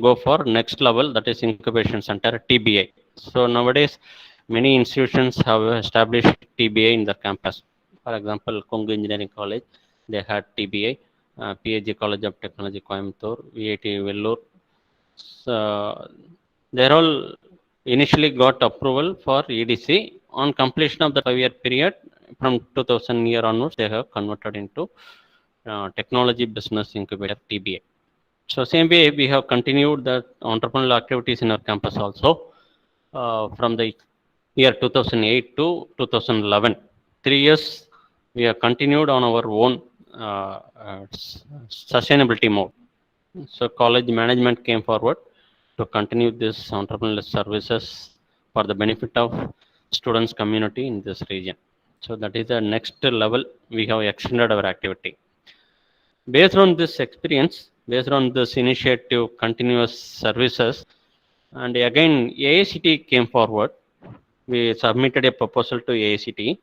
go for next level, that is incubation center, TBI. So nowadays many institutions have established TBI in their campus. For example, Kongu Engineering College, they had TBI. PAG College of Technology Coimbatore, VIT Vellore. So they all initially got approval for EDC. On completion of the 5-year period, from 2000 year onwards, they have converted into Technology Business Incubator, TBI. So same way, we have continued the entrepreneurial activities in our campus also from the year 2008 to 2011. 3 years we have continued on our own sustainability mode. So college management came forward to continue this entrepreneurial services for the benefit of students community in this region. So that is the next level we have extended our activity. Based on this experience, based on this initiative, continuous services, and again AICT came forward. We submitted a proposal to AICT.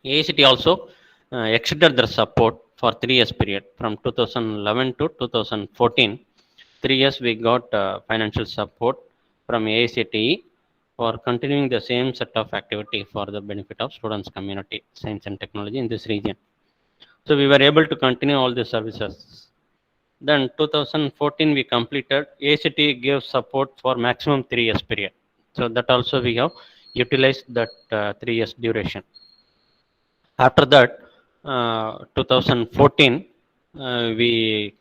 AICT also extended their support for 3 years period from 2011 to 2014. 3 years we got financial support from AICTE for continuing the same set of activity for the benefit of students community, science and technology in this region. So we were able to continue all the services. Then 2014 we completed. AICTE gave support for maximum 3 years period. So that also we have utilized that 3 years duration. After that, 2014, we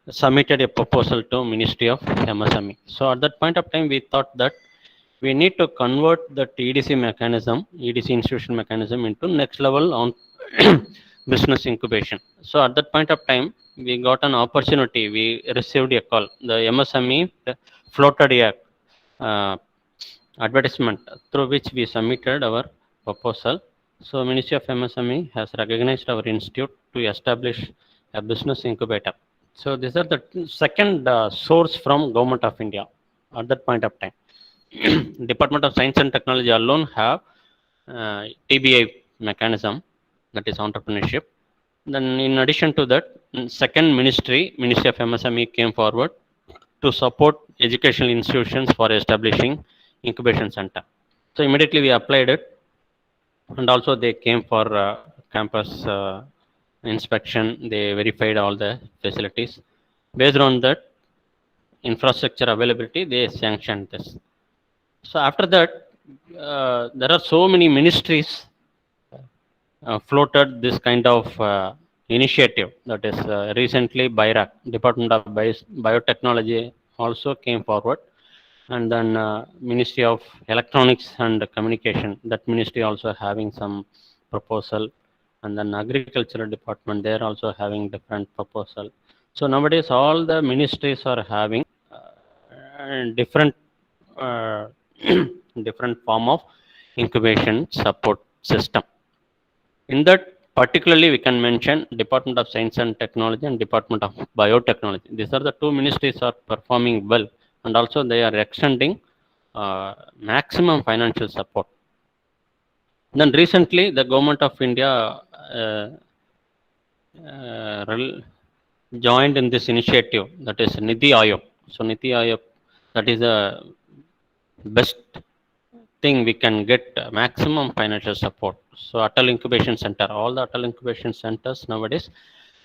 submitted a proposal to Ministry of MSME. So at that point of time, we thought that we need to convert the EDC mechanism, EDC institution mechanism, into next level on business incubation. So at that point of time, we got an opportunity. We received a call. The MSME floated a advertisement through which we submitted our proposal. So Ministry of MSME has recognized our institute to establish a business incubator. So these are the second source from Government of India at that point of time. Department of Science and Technology alone have TBI mechanism, that is entrepreneurship. Then in addition to that, second Ministry of MSME came forward to support educational institutions for establishing incubation center. So immediately we applied it, and also they came for campus inspection. They verified all the facilities. Based on that infrastructure availability, they sanctioned this. So after that, there are so many ministries floated this kind of initiative. That is recently BIRAC, Department of Biotechnology, also came forward, and then Ministry of Electronics and Communication, that ministry also having some proposal, and then Agricultural Department, they are also having different proposal. So nowadays all the ministries are having different different form of incubation support system. In that, particularly we can mention Department of Science and Technology and Department of Biotechnology. These are the two ministries are performing well, and also they are extending maximum financial support. Then recently the Government of India joined in this initiative, that is Niti Aayog. So Niti Aayog, that is the best thing we can get maximum financial support. So Atal Incubation Center, all the Atal Incubation Centers nowadays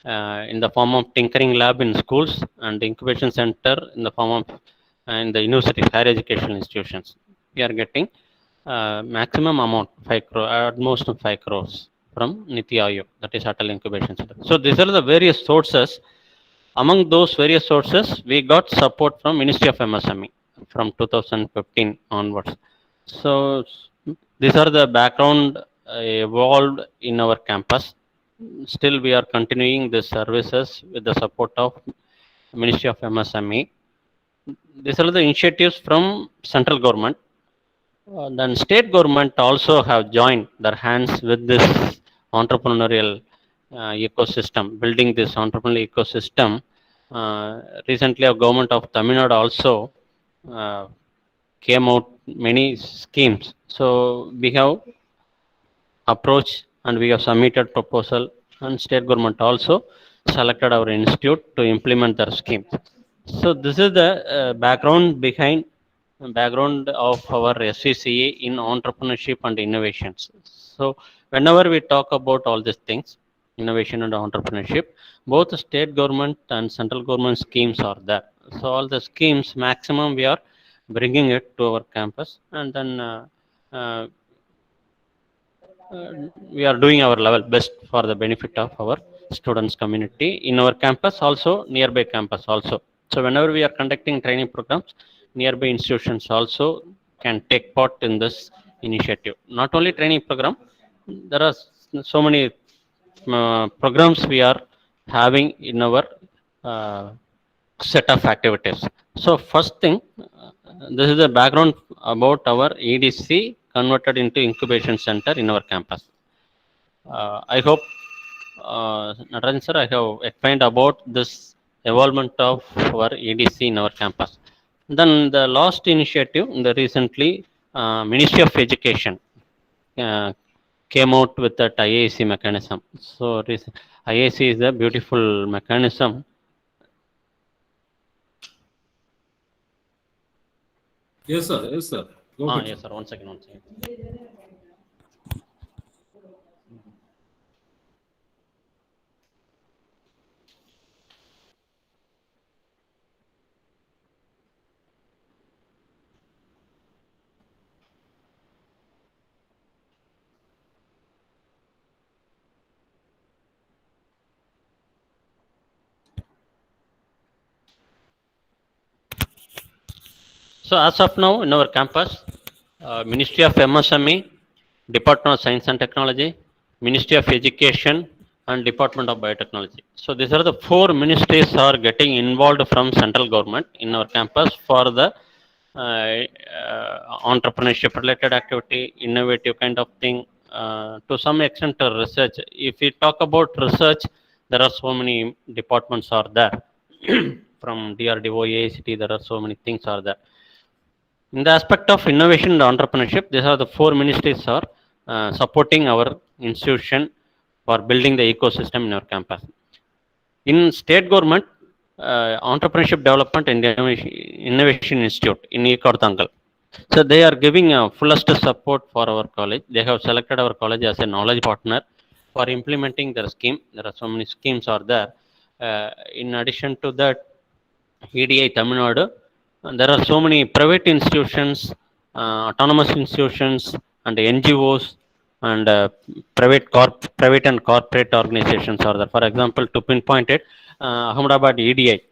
in the form of tinkering lab in schools, and incubation center in the form of in the university, higher educational institutions, we are getting maximum amount 5 crore, at most 5 crores from Niti Aayog, that is Atal Incubation Center. So these are the various sources. Among those various sources, we got support from Ministry of MSME from 2015 onwards. So these are the background evolved in our campus. Still we are continuing the services with the support of Ministry of MSME. These are the initiatives from central government. Then state government also have joined their hands with this entrepreneurial ecosystem, building this entrepreneurial ecosystem. Recently, our government of Tamil Nadu also came out many schemes. So we have approached and we have submitted proposal, and state government also selected our institute to implement their scheme. So this is the background of our SCCA in entrepreneurship and innovations. So whenever we talk about all these things, innovation and entrepreneurship, both state government and central government schemes are there. So all the schemes maximum we are bringing it to our campus, and then uh, uh, we are doing our level best for the benefit of our students community in our campus, also nearby campus also. So whenever we are conducting training programs, nearby institutions also can take part in this initiative. Not only training program, there are so many programs we are having in our uh, set of activities. So first thing, this is the background about our EDC converted into incubation center in our campus. I hope, Narayan sir, I have explained about this evolvement of our EDC in our campus. Then the last initiative, the recently Ministry of Education uh, came out with that IAC mechanism. So IAC is a beautiful mechanism. Yes, sir. Yes, sir. Go ahead. Yes, sir. One second, one second. So as of now, in our campus, Ministry of MSME, Department of Science and Technology, Ministry of Education, and Department of Biotechnology. So these are the four ministries are getting involved from central government in our campus for the entrepreneurship related activity, innovative kind of thing. To some extent, research. If we talk about research, there are so many departments are there. From DRDO, AICT, there are so many things are there. In the aspect of innovation and entrepreneurship, these are the four ministries are supporting our institution for building the ecosystem in our campus. In state government, Entrepreneurship Development and Innovation Institute in Ekortangal. So they are giving fullest support for our college. They have selected our college as a knowledge partner for implementing their scheme. There are so many schemes are there. In addition to that, EDI Tamil Nadu, there are so many private institutions, autonomous institutions, and NGOs, and private and corporate organizations are there. For example, to pinpoint it, Ahmedabad EDI,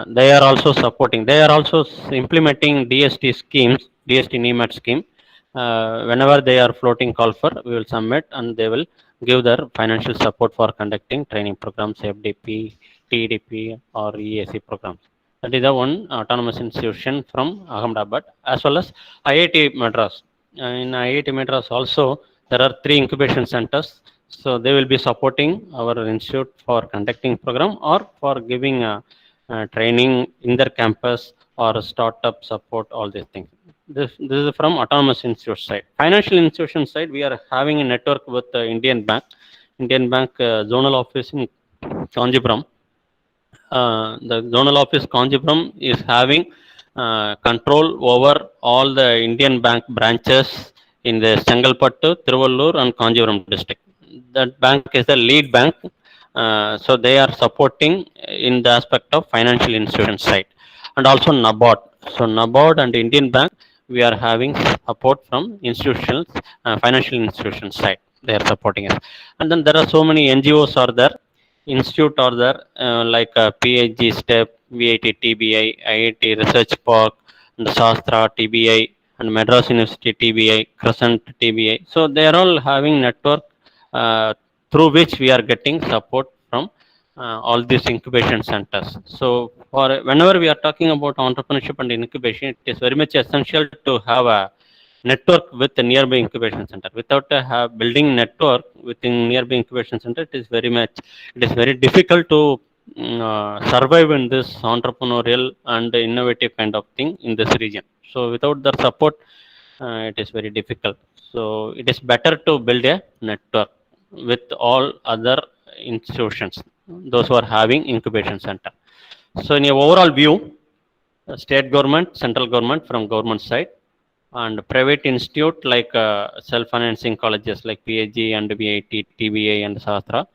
they are also supporting. They are also implementing DST schemes, DST NEMAT scheme. Whenever they are floating call for, we will submit, and they will give their financial support for conducting training programs, FDP, TDP, or EAC programs. That is the one autonomous institution from Ahmedabad, as well as IIT Madras. In IIT Madras also, there are three incubation centers. So they will be supporting our institute for conducting program or for giving training in their campus or startup support, all these things. This is from autonomous institute side. Financial institution side, we are having a network with Indian Bank. Indian Bank zonal office in Kanjipuram. The zonal office Kanjipuram is having control over all the Indian Bank branches in the Chengalpattu, Tiruvallur, and Kanjipuram district. That bank is the lead bank. So they are supporting in the aspect of financial institution side, and also NABARD. So NABARD and Indian Bank, we are having support from institutions, financial institution side. They are supporting us, and then there are so many NGOs are there, institute are there, like PhD STEP, VIT TBI, IIT Research Park, and Shastra TBI, and Madras University TBI, Crescent TBI. So they are all having network through which we are getting support from all these incubation centers. So for whenever we are talking about entrepreneurship and incubation, it is very much essential to have a network with the nearby incubation center. Without building network within nearby incubation center, it is very difficult to survive in this entrepreneurial and innovative kind of thing in this region. So without their support, it is very difficult. So it is better to build a network with all other institutions, those who are having incubation center. So in a overall view, state government, central government from government side, and private institute like self-financing colleges like PAG and VIT, TBA and Sastra,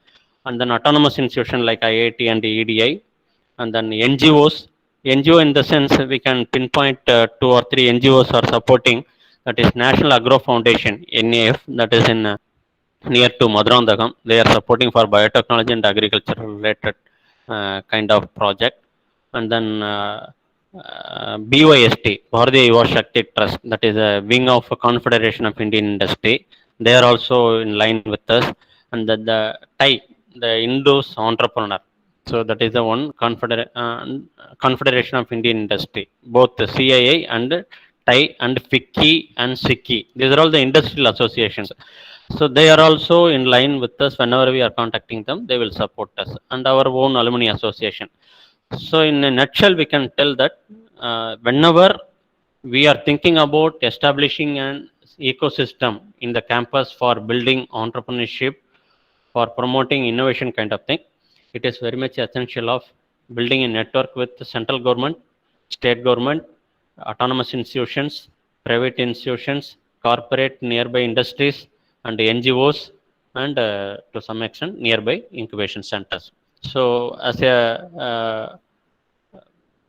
and then autonomous institution like IIT and EDI, and then NGOs. NGO in the sense we can pinpoint two or three NGOs are supporting. That is National Agro Foundation (NAF), that is in near to Madurai. They are supporting for biotechnology and agriculture related kind of project. And then BYST, Bharatiya Yuva Shakti Trust, that is a wing of Confederation of Indian Industry. They are also in line with us. And the TIE, the Indus Entrepreneur. So that is the one Confederation of Indian Industry. Both the CII and TIE and FICCI and SICCI. These are all the industrial associations. So they are also in line with us. Whenever we are contacting them, they will support us, and our own alumni association. So in a nutshell, we can tell that whenever we are thinking about establishing an ecosystem in the campus for building entrepreneurship, for promoting innovation kind of thing, it is very much essential of building a network with the central government, state government, autonomous institutions, private institutions, corporate nearby industries, and NGOs, and to some extent nearby incubation centers. So, as a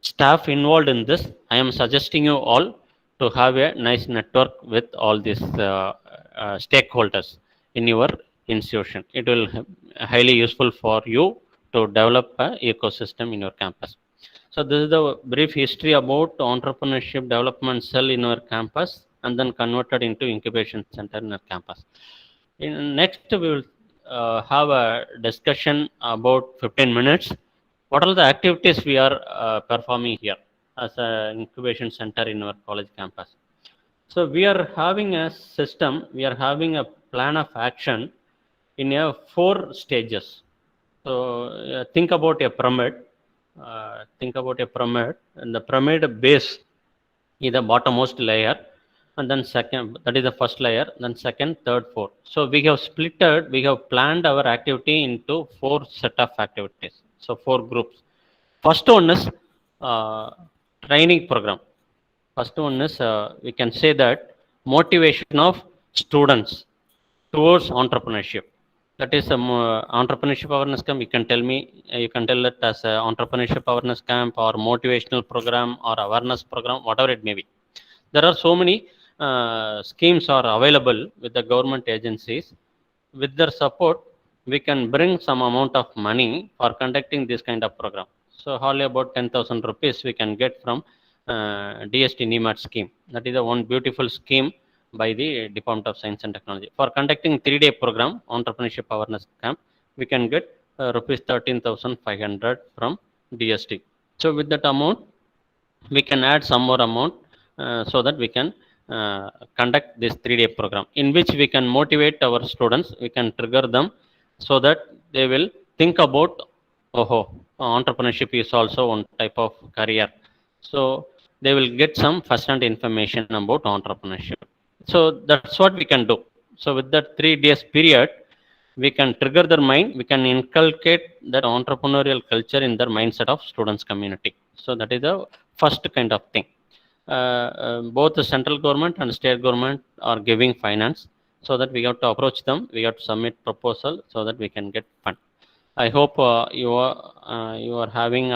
staff involved in this, I am suggesting you all to have a nice network with all these stakeholders in your institution. It will highly useful for you to develop an ecosystem in your campus. So this is the brief history about entrepreneurship development cell in our campus, and then converted into incubation center in our campus. Next, we will have a discussion about 15 minutes. What are the activities we are performing here as an incubation center in our college campus? So we are having a system, we are having a plan of action in a 4 stages. So think about a pyramid. And the pyramid base is the bottommost layer, and then second, that is the first layer, then second, third, fourth. So we have planned our activity into 4 set of activities. So 4 groups. First one is training program. First one is we can say that motivation of students towards entrepreneurship. That is entrepreneurship awareness camp. You can tell it as a entrepreneurship awareness camp or motivational program or awareness program, whatever it may be. There are so many schemes are available with the government agencies. With their support, we can bring some amount of money for conducting this kind of program. So hardly about 10,000 rupees we can get from DST NEMAT scheme. That is the one beautiful scheme by the Department of Science and Technology. For conducting 3-day program, entrepreneurship awareness camp, we can get rupees 13,500 from DST. So with that amount, we can add some more amount so that we can conduct this 3-day program, in which we can motivate our students, we can trigger them so that they will think about, entrepreneurship is also one type of career. So they will get some first-hand information about entrepreneurship. So that's what we can do. So with that 3 days period, we can trigger their mind, we can inculcate that entrepreneurial culture in their mindset of students community. So that is the first kind of thing. Both the central government and state government are giving finance, so that we have to approach them, we have to submit proposal so that we can get fund. I hope you are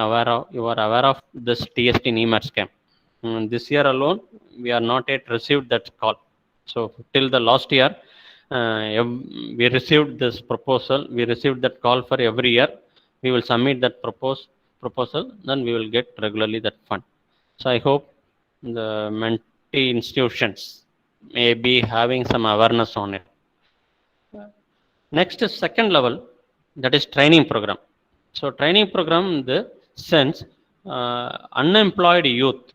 aware of this TST NEMAT scam. This year alone, we are not yet received that call. So till the last year, we received this proposal. We received that call for every year. We will submit that proposal, then we will get regularly that fund. So I hope the mentee institutions may be having some awareness on it. Next is second level, that is training program. So training program in the sense, unemployed youth.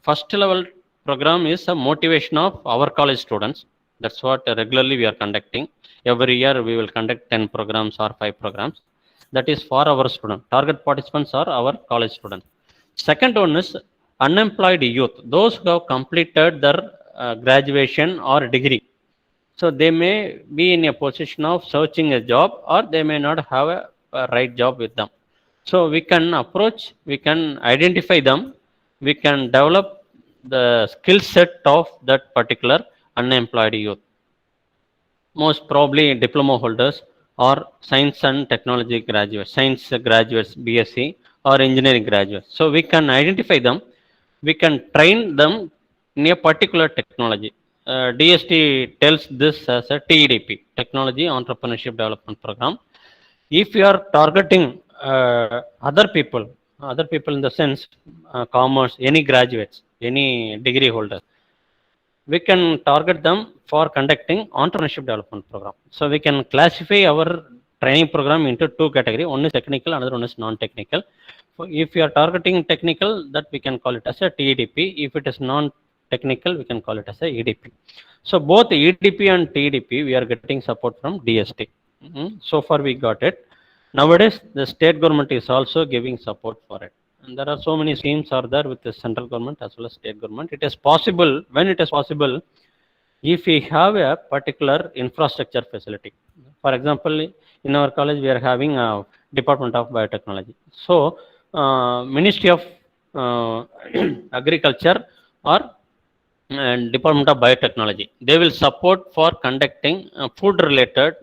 First level program is a motivation of our college students. That's what regularly we are conducting. Every year we will conduct 10 programs or 5 programs. That is for our students. Target participants are our college students. Second one is unemployed youth, those who have completed their graduation or degree. So they may be in a position of searching a job, or they may not have a right job with them. So we can approach, we can identify them, we can develop the skill set of that particular unemployed youth, most probably diploma holders or science and technology graduates, science graduates, BSc or engineering graduates. So we can identify them, we can train them in a particular technology. DST tells this as a TEDP, Technology Entrepreneurship Development Program. If you are targeting other people in the sense commerce, any graduates, any degree holders, we can target them for conducting entrepreneurship development program. So we can classify our training program into two category. One is technical, another one is non-technical. If you are targeting technical, that we can call it as a TEDP. If it is non-technical, we can call it as a EDP. So both EDP and TEDP, we are getting support from DST. So far we got it. Nowadays, the state government is also giving support for it. And there are so many schemes are there with the central government as well as state government. It is possible, when it is possible, if we have a particular infrastructure facility. For example, in our college, we are having a Department of Biotechnology. So, Ministry of Agriculture or Department of Biotechnology, they will support for conducting food related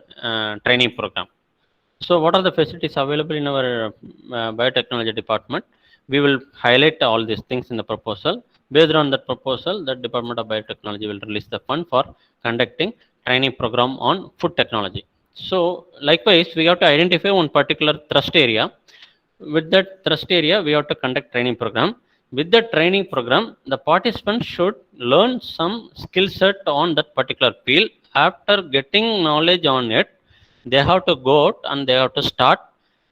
training program. So what are the facilities available in our biotechnology department? We will highlight all these things in the proposal. Based on that proposal, the Department of Biotechnology will release the fund for conducting training program on food technology. So likewise, we have to identify one particular thrust area. With that thrust area, we have to conduct training program. With the training program, the participants should learn some skill set on that particular field. After getting knowledge on it, they have to go out and they have to start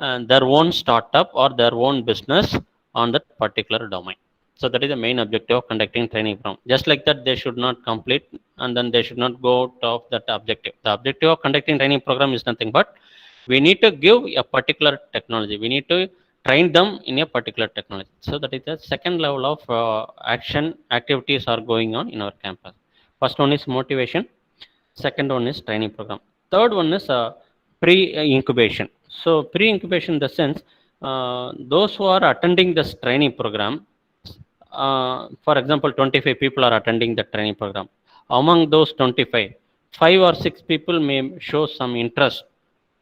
their own startup or their own business on that particular domain. So that is the main objective of conducting training program. Just like that, they should not complete and then they should not go out of that objective. The objective of conducting training program is nothing but we need to give a particular technology. We need to train them in a particular technology. So that is the second level of action activities are going on in our campus. First one is motivation. Second one is training program. Third one is pre-incubation. So pre-incubation in the sense, those who are attending this training program, for example, 25 people are attending the training program. Among those 25, 5 or 6 people may show some interest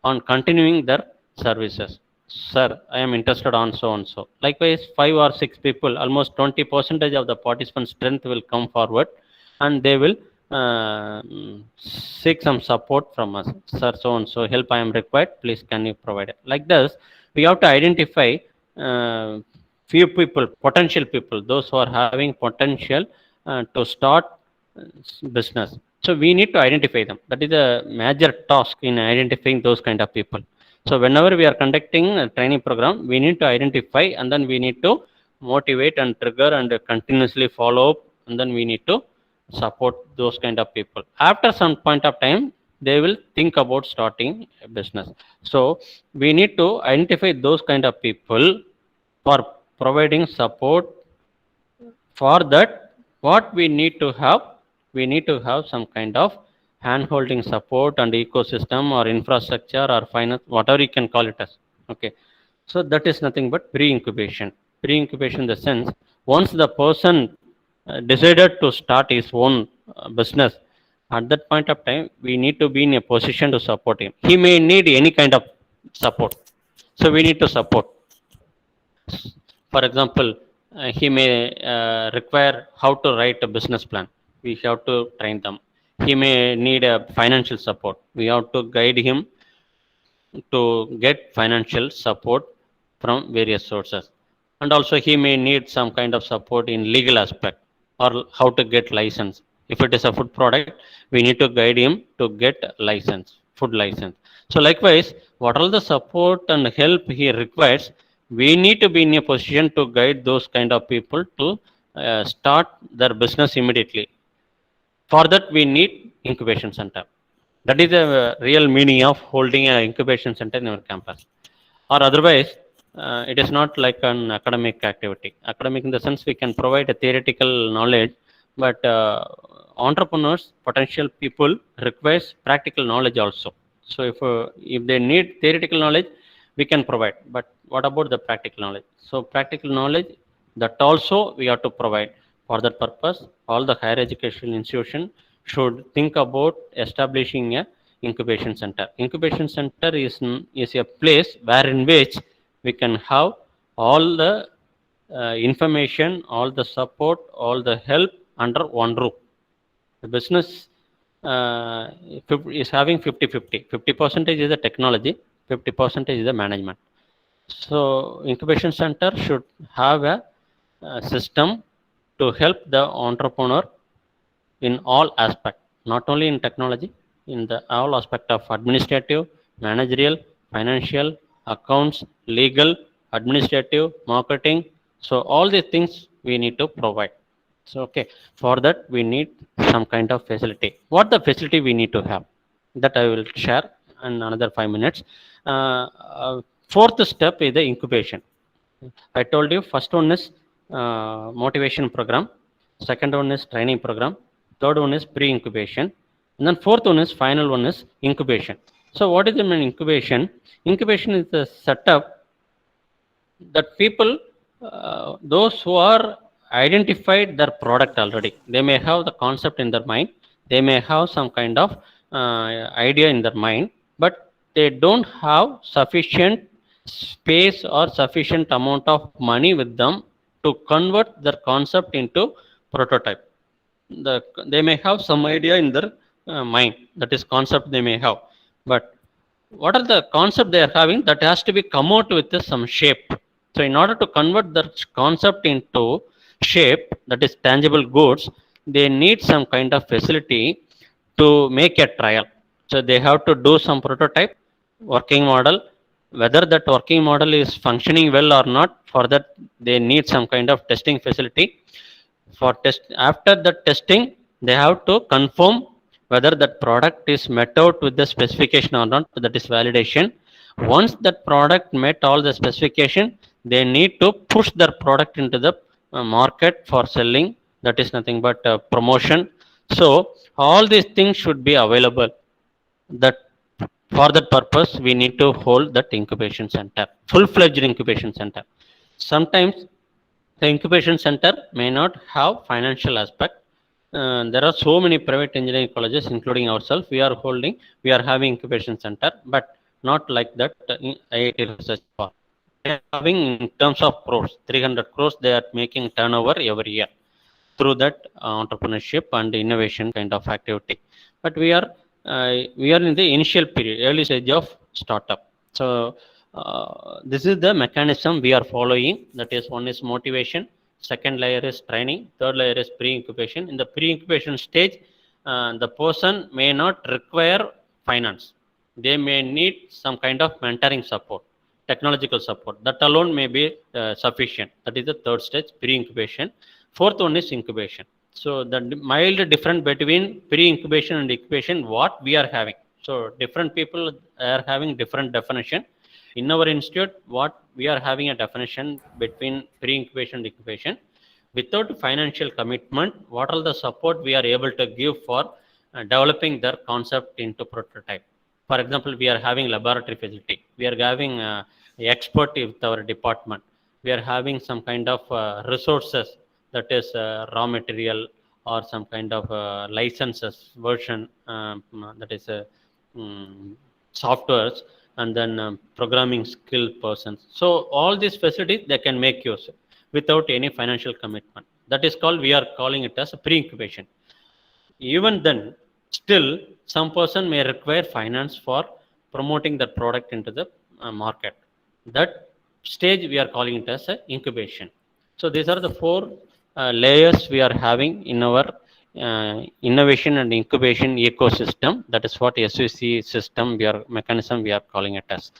on continuing their services. Sir, I am interested on so and so. Likewise, 5 or 6 people, almost 20% of the participant strength will come forward and they will seek some support from us. Sir, so and so help I am required, please can you provide it? Like this, we have to identify few people, potential people, those who are having potential to start business. So we need to identify them. That is a major task in identifying those kind of people. So whenever we are conducting a training program, we need to identify and then we need to motivate and trigger and continuously follow up, and then we need to support those kind of people. After some point of time, they will think about starting a business. So we need to identify those kind of people for providing support. For that, what we need to have some kind of hand-holding support and ecosystem or infrastructure or finance, whatever you can call it as. Okay, so that is nothing but pre-incubation. Pre-incubation in the sense, once the person decided to start his own business, at that point of time, we need to be in a position to support him. He may need any kind of support, so we need to support. For example, he may require how to write a business plan. We have to train them. He may need a financial support. We have to guide him to get financial support from various sources. And also he may need some kind of support in legal aspect or how to get license. If it is a food product, we need to guide him to get license, food license. So likewise, what all the support and help he requires, we need to be in a position to guide those kind of people to start their business immediately. For that, we need incubation center. That is the real meaning of holding an incubation center in our campus. Or otherwise, it is not like an academic activity. Academic in the sense we can provide a theoretical knowledge, but entrepreneurs, potential people requires practical knowledge also. So if they need theoretical knowledge, we can provide. But what about the practical knowledge? So practical knowledge, that also we have to provide. For that purpose, all the higher education institution should think about establishing a incubation center. Incubation center is a place where in which we can have all the information, all the support, all the help under one roof. The business uh, is having 50-50. 50% is the technology, 50% is the management. So incubation center should have a system to help the entrepreneur in all aspect, not only in technology, in the all aspect of administrative, managerial, financial, accounts, legal, administrative, marketing. So all these things we need to provide. So okay, for that we need some kind of facility. What the facility we need to have, that I will share in another 5 minutes. uh, uh, Fourth step is the incubation. I told you first one is motivation program, second one is training program, third one is pre-incubation, and then fourth one is final one is incubation. So what is the mean incubation? Incubation is the setup that people, those who are identified their product already, they may have the concept in their mind, they may have some kind of idea in their mind, but they don't have sufficient space or sufficient amount of money with them to convert their concept into prototype. the they may have some idea in their mind, that is concept they may have, but what are the concept they are having, that has to be come out with some shape. So in order to convert the concept into shape, that is tangible goods, they need some kind of facility to make a trial. So they have to do some prototype working model. Whether that working model is functioning well or not, for that they need some kind of testing facility. For test, after the testing, they have to confirm whether that product is met out with the specification or not, that is validation. Once that product met all the specification, they need to push their product into the market for selling, that is nothing but promotion. So all these things should be available. That for that purpose we need to hold that incubation center, full fledged incubation center. Sometimes the incubation center may not have financial aspect. There are so many private engineering colleges, including ourselves. We are having incubation center, but not like that in IIT Research Park. They are having in terms of crores, 300 crores. They are making turnover every year through that entrepreneurship and innovation kind of activity. But we are in the initial period, early stage of startup. So this is the mechanism we are following. That is, one is motivation, second layer is training, third layer is pre-incubation. In the pre-incubation stage, the person may not require finance. They may need some kind of mentoring support, technological support. That alone may be sufficient. That is the third stage, pre-incubation. Fourth one is incubation. So the mild difference between pre-incubation and incubation, what we are having. So different people are having different definition. In our institute, what we are having a definition between pre-incubation and incubation. Without financial commitment, what are the support we are able to give for developing their concept into prototype. For example, we are having laboratory facility, we are having expert with our department, we are having some kind of resources, that is raw material or some kind of licenses version, that is softwares, and then programming skill persons. So all these facilities they can make use without any financial commitment. That is called, we are calling it as a pre-incubation. Even then, still some person may require finance for promoting that product into the market. That stage we are calling it as a incubation. So these are the four layers we are having in our innovation and incubation ecosystem. That is what SUC system, we are mechanism we are calling it as.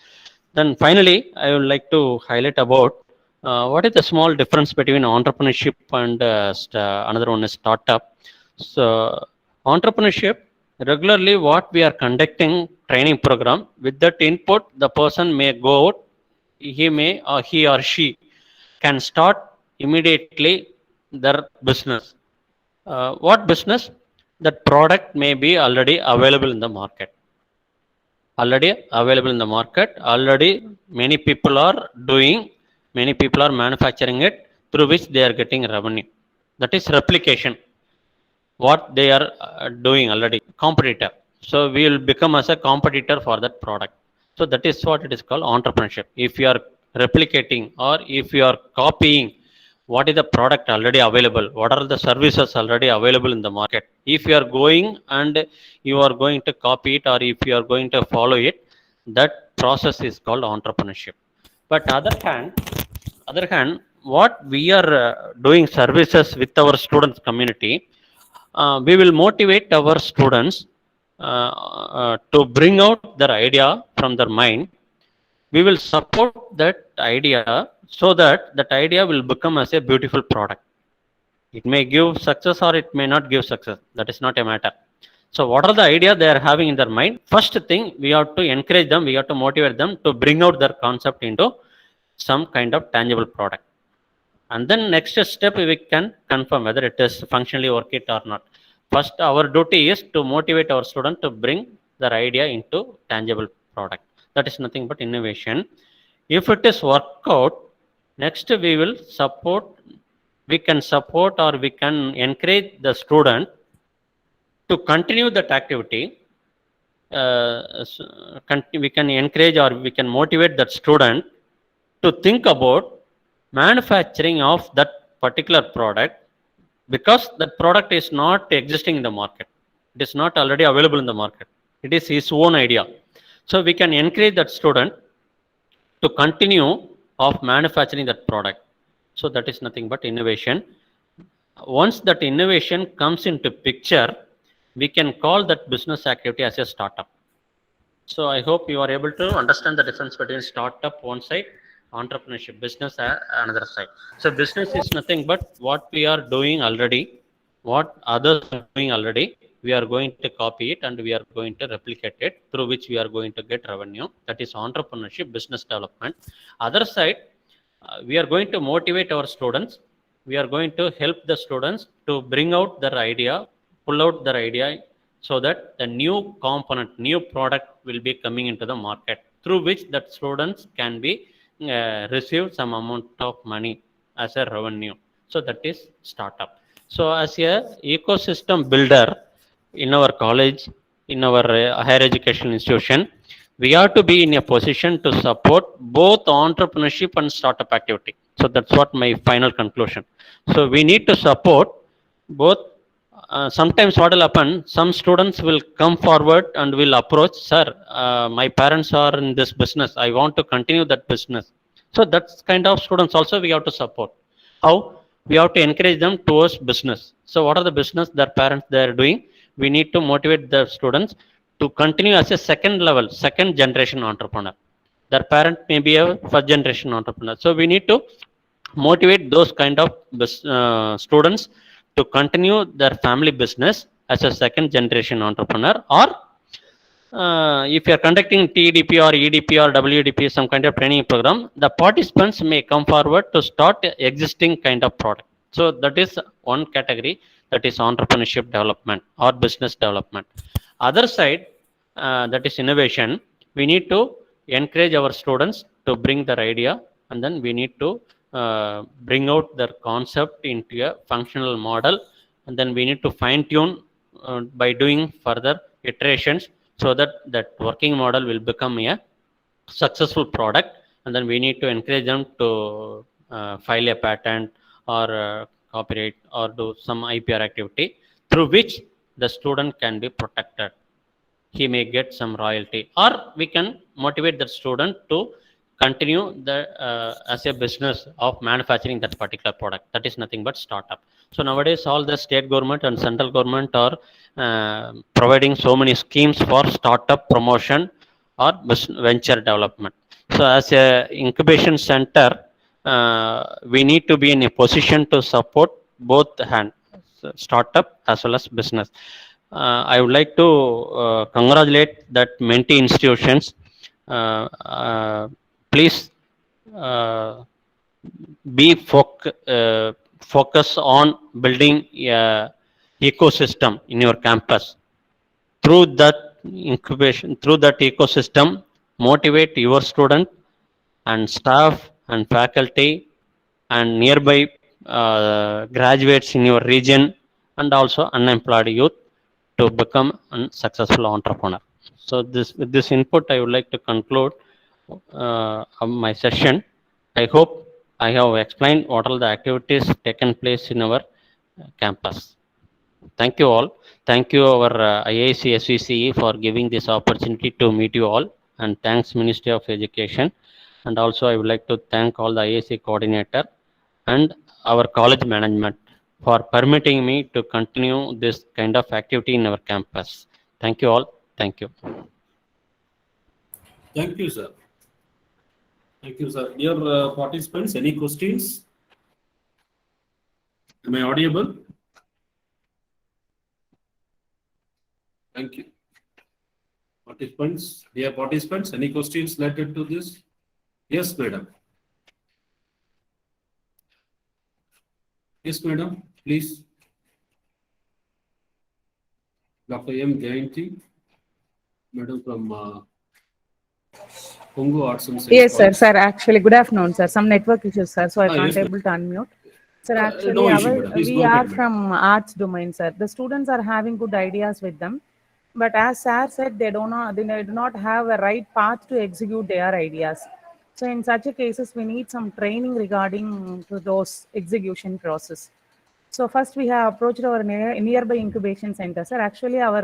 Then finally, I would like to highlight about what is the small difference between entrepreneurship and another one is startup. So entrepreneurship, regularly what we are conducting training program, with that input the person may go out, he or she can start immediately their business. What business? That product may be already available in the market. already available in the market. Already many people are doing, many people are manufacturing it, through which they are getting revenue. That is replication, what they are doing already, competitor. So we will become as a competitor for that product. So that is what it is called entrepreneurship. If you are replicating or if you are copying what is the product already available, what are the services already available in the market, if you are going and you are going to copy it, or if you are going to follow it, that process is called entrepreneurship. But other hand, what we are doing services with our students community, we will motivate our students to bring out their idea from their mind. We will support that idea so that that idea will become as a beautiful product. It may give success or it may not give success, that is not a matter. So what are the idea they are having in their mind? First thing, we have to encourage them, we have to motivate them to bring out their concept into some kind of tangible product. And then next step, we can confirm whether it is functionally work it or not. First, our duty is to motivate our student to bring their idea into tangible product. That is nothing but innovation. If it is work out, next we will support, we can support or we can encourage the student to continue that activity. We can encourage or we can motivate that student to think about manufacturing of that particular product, because that product is not existing in the market, it is not already available in the market, it is his own idea. So we can encourage that student to continue of manufacturing that product. So that is nothing but innovation. Once that innovation comes into picture, we can call that business activity as a startup. So I hope you are able to understand the difference between startup one side, entrepreneurship, business another side. So business is nothing but what we are doing already, what others are doing already. We are going to copy it and we are going to replicate it, through which we are going to get revenue. That is entrepreneurship, business development. Other side, we are going to motivate our students. We are going to help the students to bring out their idea, pull out their idea, so that the new component, new product will be coming into the market, through which that students can be receive some amount of money as a revenue. So that is startup. So as a ecosystem builder in our college, in our higher education institution, we have to be in a position to support both entrepreneurship and startup activity. So that's what my final conclusion. So we need to support both. Sometimes what will happen, some students will come forward and will approach, sir, my parents are in this business, I want to continue that business. So that's kind of students also we have to support. How? We have to encourage them towards business. So what are the business their parents they are doing? We need to motivate the students to continue as a second level, second generation entrepreneur. Their parent may be a first generation entrepreneur. So we need to motivate those kind of students to continue their family business as a second generation entrepreneur. Or if you are conducting TDP or EDP or WDP, some kind of training program, the participants may come forward to start existing kind of product. So that is one category, that is entrepreneurship development or business development. Other side, that is innovation. We need to encourage our students to bring their idea, and then we need to bring out their concept into a functional model, and then we need to fine tune by doing further iterations, so that that working model will become a successful product. And then we need to encourage them to file a patent or copyright or do some IPR activity, through which the student can be protected. He may get some royalty, or we can motivate that student to continue the as a business of manufacturing that particular product. That is nothing but startup. So nowadays all the state government and central government are providing so many schemes for startup promotion or venture development. So as a incubation center, we need to be in a position to support both hand, startup as well as business. I would like to congratulate that Menti institutions. Please uh, be focus on building a ecosystem in your campus. Through that incubation, through that ecosystem, motivate your student and staff and faculty and nearby graduates in your region and also unemployed youth to become a successful entrepreneur. So this with this input, I would like to conclude my session. I hope I have explained what are the activities taken place in our campus. Thank you all. Thank you our IIC SVCE for giving this opportunity to meet you all, and thanks Ministry of Education. And also I would like to thank all the IIC coordinator and our college management for permitting me to continue this kind of activity in our campus. Thank you all. Thank you. Thank you, sir. Thank you, sir. Dear participants, any questions? Am I audible? Thank you. Participants, dear participants, any questions related to this? Yes, madam. Yes, madam, please. Dr. M. GMT, madam from Congo Arts and Science Yes, sir. College. Sir, actually, good afternoon, sir. Some network issues, sir, so I can't Yes, able to unmute. Sir, actually, no issue, madam. Please we go are ahead, madam. from arts domain, sir. The students are having good ideas with them, but as sir said, they do not have a right path to execute their ideas. So in such a cases, we need some training regarding to those execution process. So first we have approached our nearby incubation center, sir. Actually, our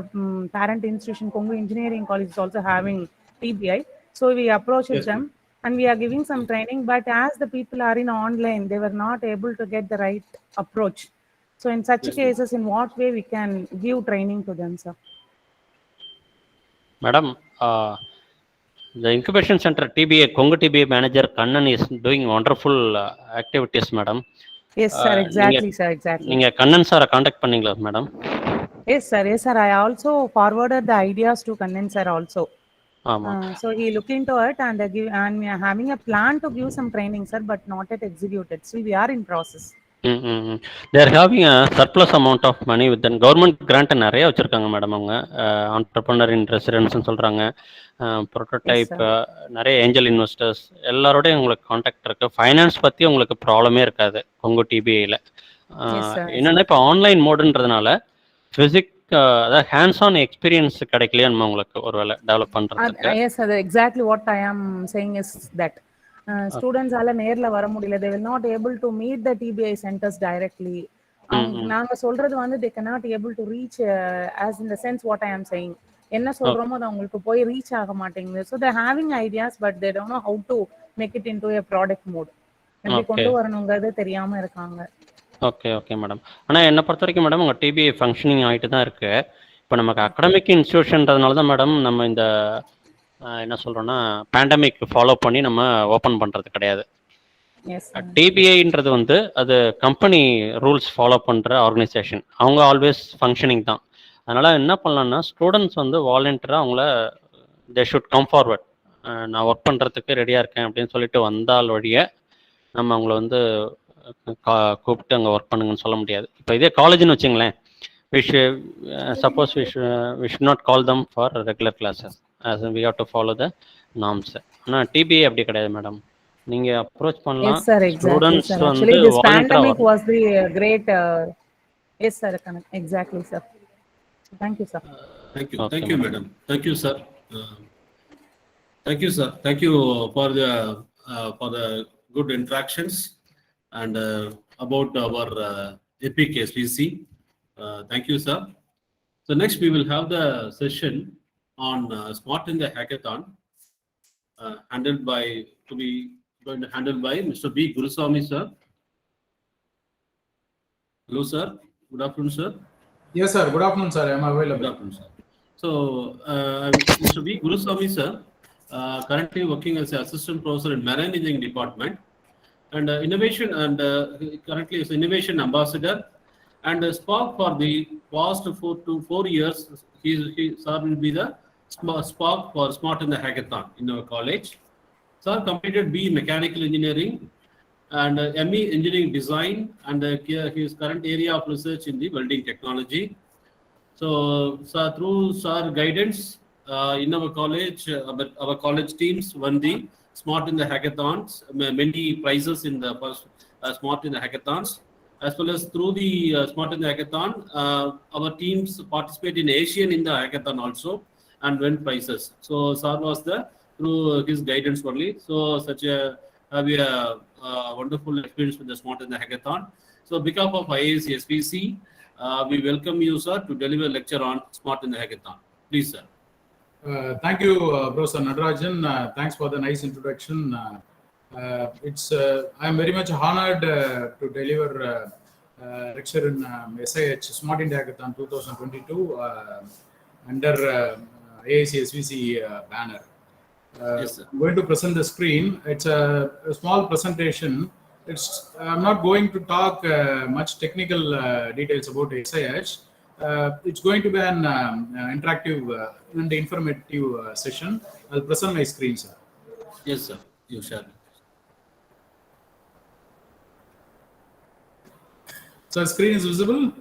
parent institution, Congo Engineering College, is also having TBI. So we approached Yes, them and we are giving some training. But as the people are in online, they were not able to get the right approach. So in such Yes, cases, in what way we can give training to them, sir? Madam, the incubation center TBA, Congo TBA manager Kannan is doing wonderful activities, madam. Yes, sir. நீங்க Exactly, sir. Exactly. நீங்க கண்ணன் சாரை contact பண்ணீங்களா madam? Yes, sir. Yes, sir. I also forwarded the ideas to Kannan, sir, also. ஆமாம். So he looked into it and we are having a plan to give some training, sir, but not yet executed. Still, we are in process. They are having a surplus amount of money with the government grant நிறைய வச்சுருக்காங்க madam. அவங்க entrepreneur இன் ரெசிடென்ஸ்னு சொல்கிறாங்க, prototype, நிறைய angel investors எல்லாரோடையும் உங்களுக்கு contact இருக்குது. Finance பற்றி உங்களுக்கு ப்ராப்ளமே இருக்காது கொங்கோ டிபிஐயில். என்னென்னா இப்போ ஆன்லைன் மோடுன்றதுனால ஃபிசிக் அதாவது ஹேண்ட்ஸ் ஆன் எக்ஸ்பீரியன்ஸ் கிடைக்கலையா உங்களுக்கு ஒரு வேலை டெவலப் பண்ணுறதுக்கு? Yes, sir. Exactly what I am saying is that students ஆல நேர்ல வர முடியல. They will not able to meet the TBI centers directly. நாங்க சொல்றது வந்து they cannot able to reach as in the sense what I am saying. என்ன சொல்றோமோ அது அவங்களுக்கு போய் ரீச் ஆக மாட்டேங்குது. So they are having ideas but they don't know how to make it into a product mode. எப்படி கொண்டு வரணுங்கிறது தெரியாம இருக்காங்க. Okay okay madam. ஆனால் என்னை பொறுத்த வரைக்கும் மேடம் உங்கள் டிபிஐ ஃபங்க்ஷனிங் ஆகிட்டு தான் இருக்குது. இப்போ நமக்கு அகடமிக் இன்ஸ்டியூஷன்றதுனால தான் மேடம் நம்ம இந்த என்ன சொல்கிறோன்னா பேண்டமிக் ஃபாலோ பண்ணி நம்ம ஓப்பன் பண்ணுறது கிடையாது. டிபிஐன்றது வந்து அது கம்பெனி ரூல்ஸ் ஃபாலோ பண்ணுற ஆர்கனைசேஷன், அவங்க ஆல்வேஸ் ஃபங்க்ஷனிங் தான். அதனால் என்ன பண்ணலான்னா ஸ்டூடெண்ட்ஸ் வந்து வாலண்டியராக அவங்கள தே ஷுட் கம் ஃபார்வர்ட், நான் ஒர்க் பண்ணுறதுக்கு ரெடியாக இருக்கேன் அப்படின்னு சொல்லிட்டு வந்தால் வழிய நம்ம அவங்கள வந்து கூப்பிட்டு அங்கே ஒர்க் பண்ணுங்கன்னு சொல்ல முடியாது. இப்போ இதே காலேஜ்னு வச்சுங்களேன், suppose we should not call them for regular classes as we have to follow the norms. ஆனால் டிபிஐ அப்படி கிடையாது மேடம். நீங்க அப்ரோச் பண்ணலாம். Yes, sir. Exactly, sir. Actually, this pandemic was the great. Yes, sir. Exactly, sir. Thank you, sir. Thank you. Thank you, madam. Thank you, sir. Thank you, sir. Thank you for the good interactions and about our EPIC SVC. Thank you, sir. So next we will have the session on Smart in the Hackathon, handled by Mr. B. Guruswamy, sir. Hello, sir. Good afternoon, sir. Yes, sir. Good afternoon, sir. I am available. Good afternoon, sir. So, Mr. B. Guruswamy, sir, currently working as an assistant professor in marine engineering department, and innovation, and currently is innovation ambassador, and Spark for the past 4 years. He sir will be the Spark for Smart in the Hackathon in our college. Sir completed B Mechanical Engineering and ME Engineering Design, and his current area of research in the welding technology. So, sir, through sir guidance, in our college, our college teams won the Smart in the Hackathons, many prizes in the first Smart in the Hackathons, as well as through the Smart in the Hackathon, our teams participate in Asian in the Hackathon also and win prizes. So Sir was the through his guidance only. So such a have a wonderful experience with the Smart in the Hackathon. So behalf of IAC SPC, we welcome you, sir, to deliver lecture on Smart in the Hackathon. Please, sir. Thank you, Professor Natarajan. Thanks for the nice introduction. I'm very much honored to deliver lecture in SIH Smart India Hackathon 2022 under AIC SVC banner. Yes, sir. I'm going to present the screen. It's a small presentation. I'm not going to talk much technical details about SIH. It's going to be an interactive and informative session. I'll present my screen, sir. Yes, sir. You shall. So, screen is visible?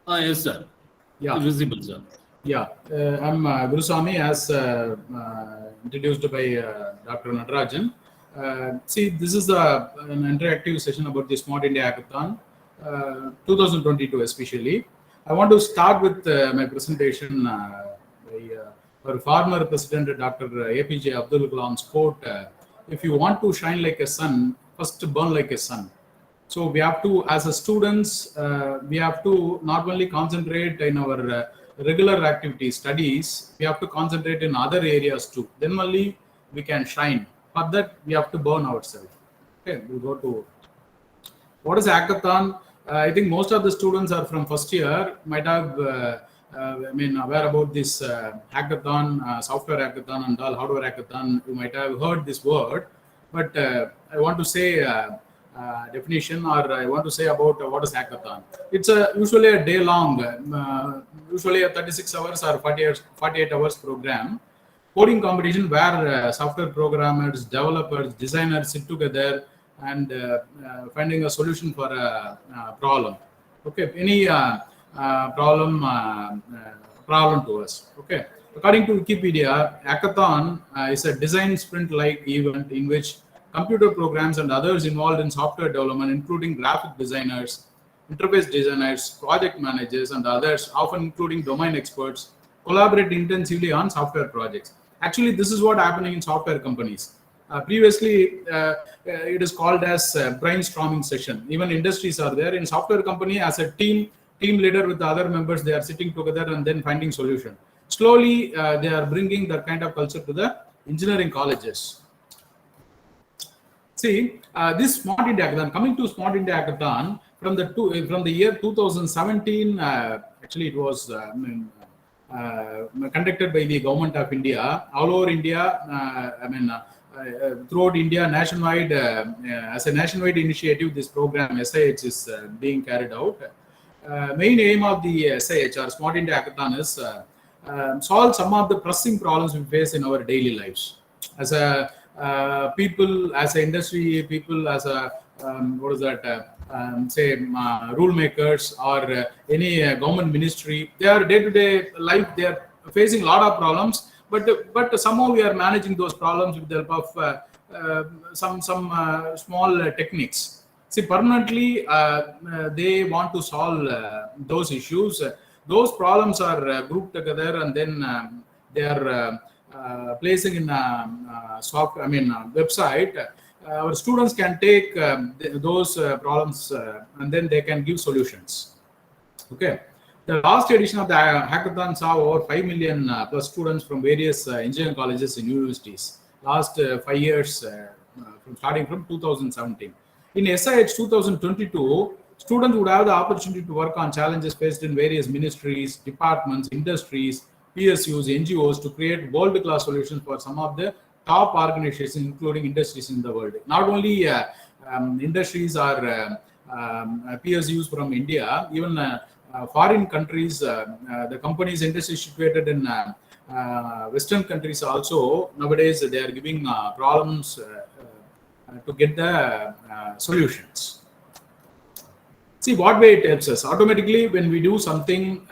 Yes, sir. Yeah. Visible, sir. Yeah. I'm Guruswamy, as introduced by Dr. Natarajan. See, this is an interactive session about the Smart India Hackathon 2022 especially. I want to start with my presentation by our former president, Dr. APJ Abdul Kalam's quote, if you want to shine like a sun, first burn like a sun. So we have to, as a students, we have to not only concentrate in our regular activities, studies, we have to concentrate in other areas too. Then only we can shine. For that, we have to burn ourselves. Okay, we'll go to what is hackathon. I think most of the students are from first year, might have, aware about this hackathon, software hackathon and all, hardware hackathon. You might have heard this word, but I want to say definition, or I want to say about what is hackathon. It's usually a day long, usually a 36 hours or 48 hours program, coding competition where software programmers, developers, designers sit together and finding a solution for a problem. Okay, any problem to us. Okay, according to Wikipedia, hackathon is a design sprint-like event in which computer programs and others involved in software development, including graphic designers, interface designers, project managers, and others, often including domain experts, collaborate intensively on software projects. Actually, this is what happening in software companies. Previously, it is called as brainstorming session. Even industries are there. In software company, as a team leader with the other members, they are sitting together and then finding solution. Slowly, they are bringing that kind of culture to the engineering colleges. See, this Smart India Hackathon, coming to Smart India Hackathon, from the year 2017, actually it was conducted by the Government of India, all over India, throughout India, nationwide, as a nationwide initiative, this program SIH is being carried out. Main aim of the SIH or Smart India Hackathon is solve some of the pressing problems we face in our daily lives. As a people, as an industry, people, as a rule makers or any government ministry, their day-to-day life, they are facing a lot of problems. But somehow we are managing those problems with the help of some small techniques. See, permanently they want to solve those issues. Those problems are grouped together and then they are placing in a website. Our students can take those problems and then they can give solutions. Okay. The last edition of the hackathon saw over 5 million plus students from various engineering colleges and universities. Last 5 years, starting from 2017. In SIH 2022, students would have the opportunity to work on challenges faced in various ministries, departments, industries, PSUs, NGOs to create world-class solutions for some of the top organizations, including industries in the world. Not only industries or PSUs from India, even foreign countries, the companies, industries situated in Western countries also, nowadays they are giving problems to get the solutions. See, what way it helps us? Automatically, when we do something,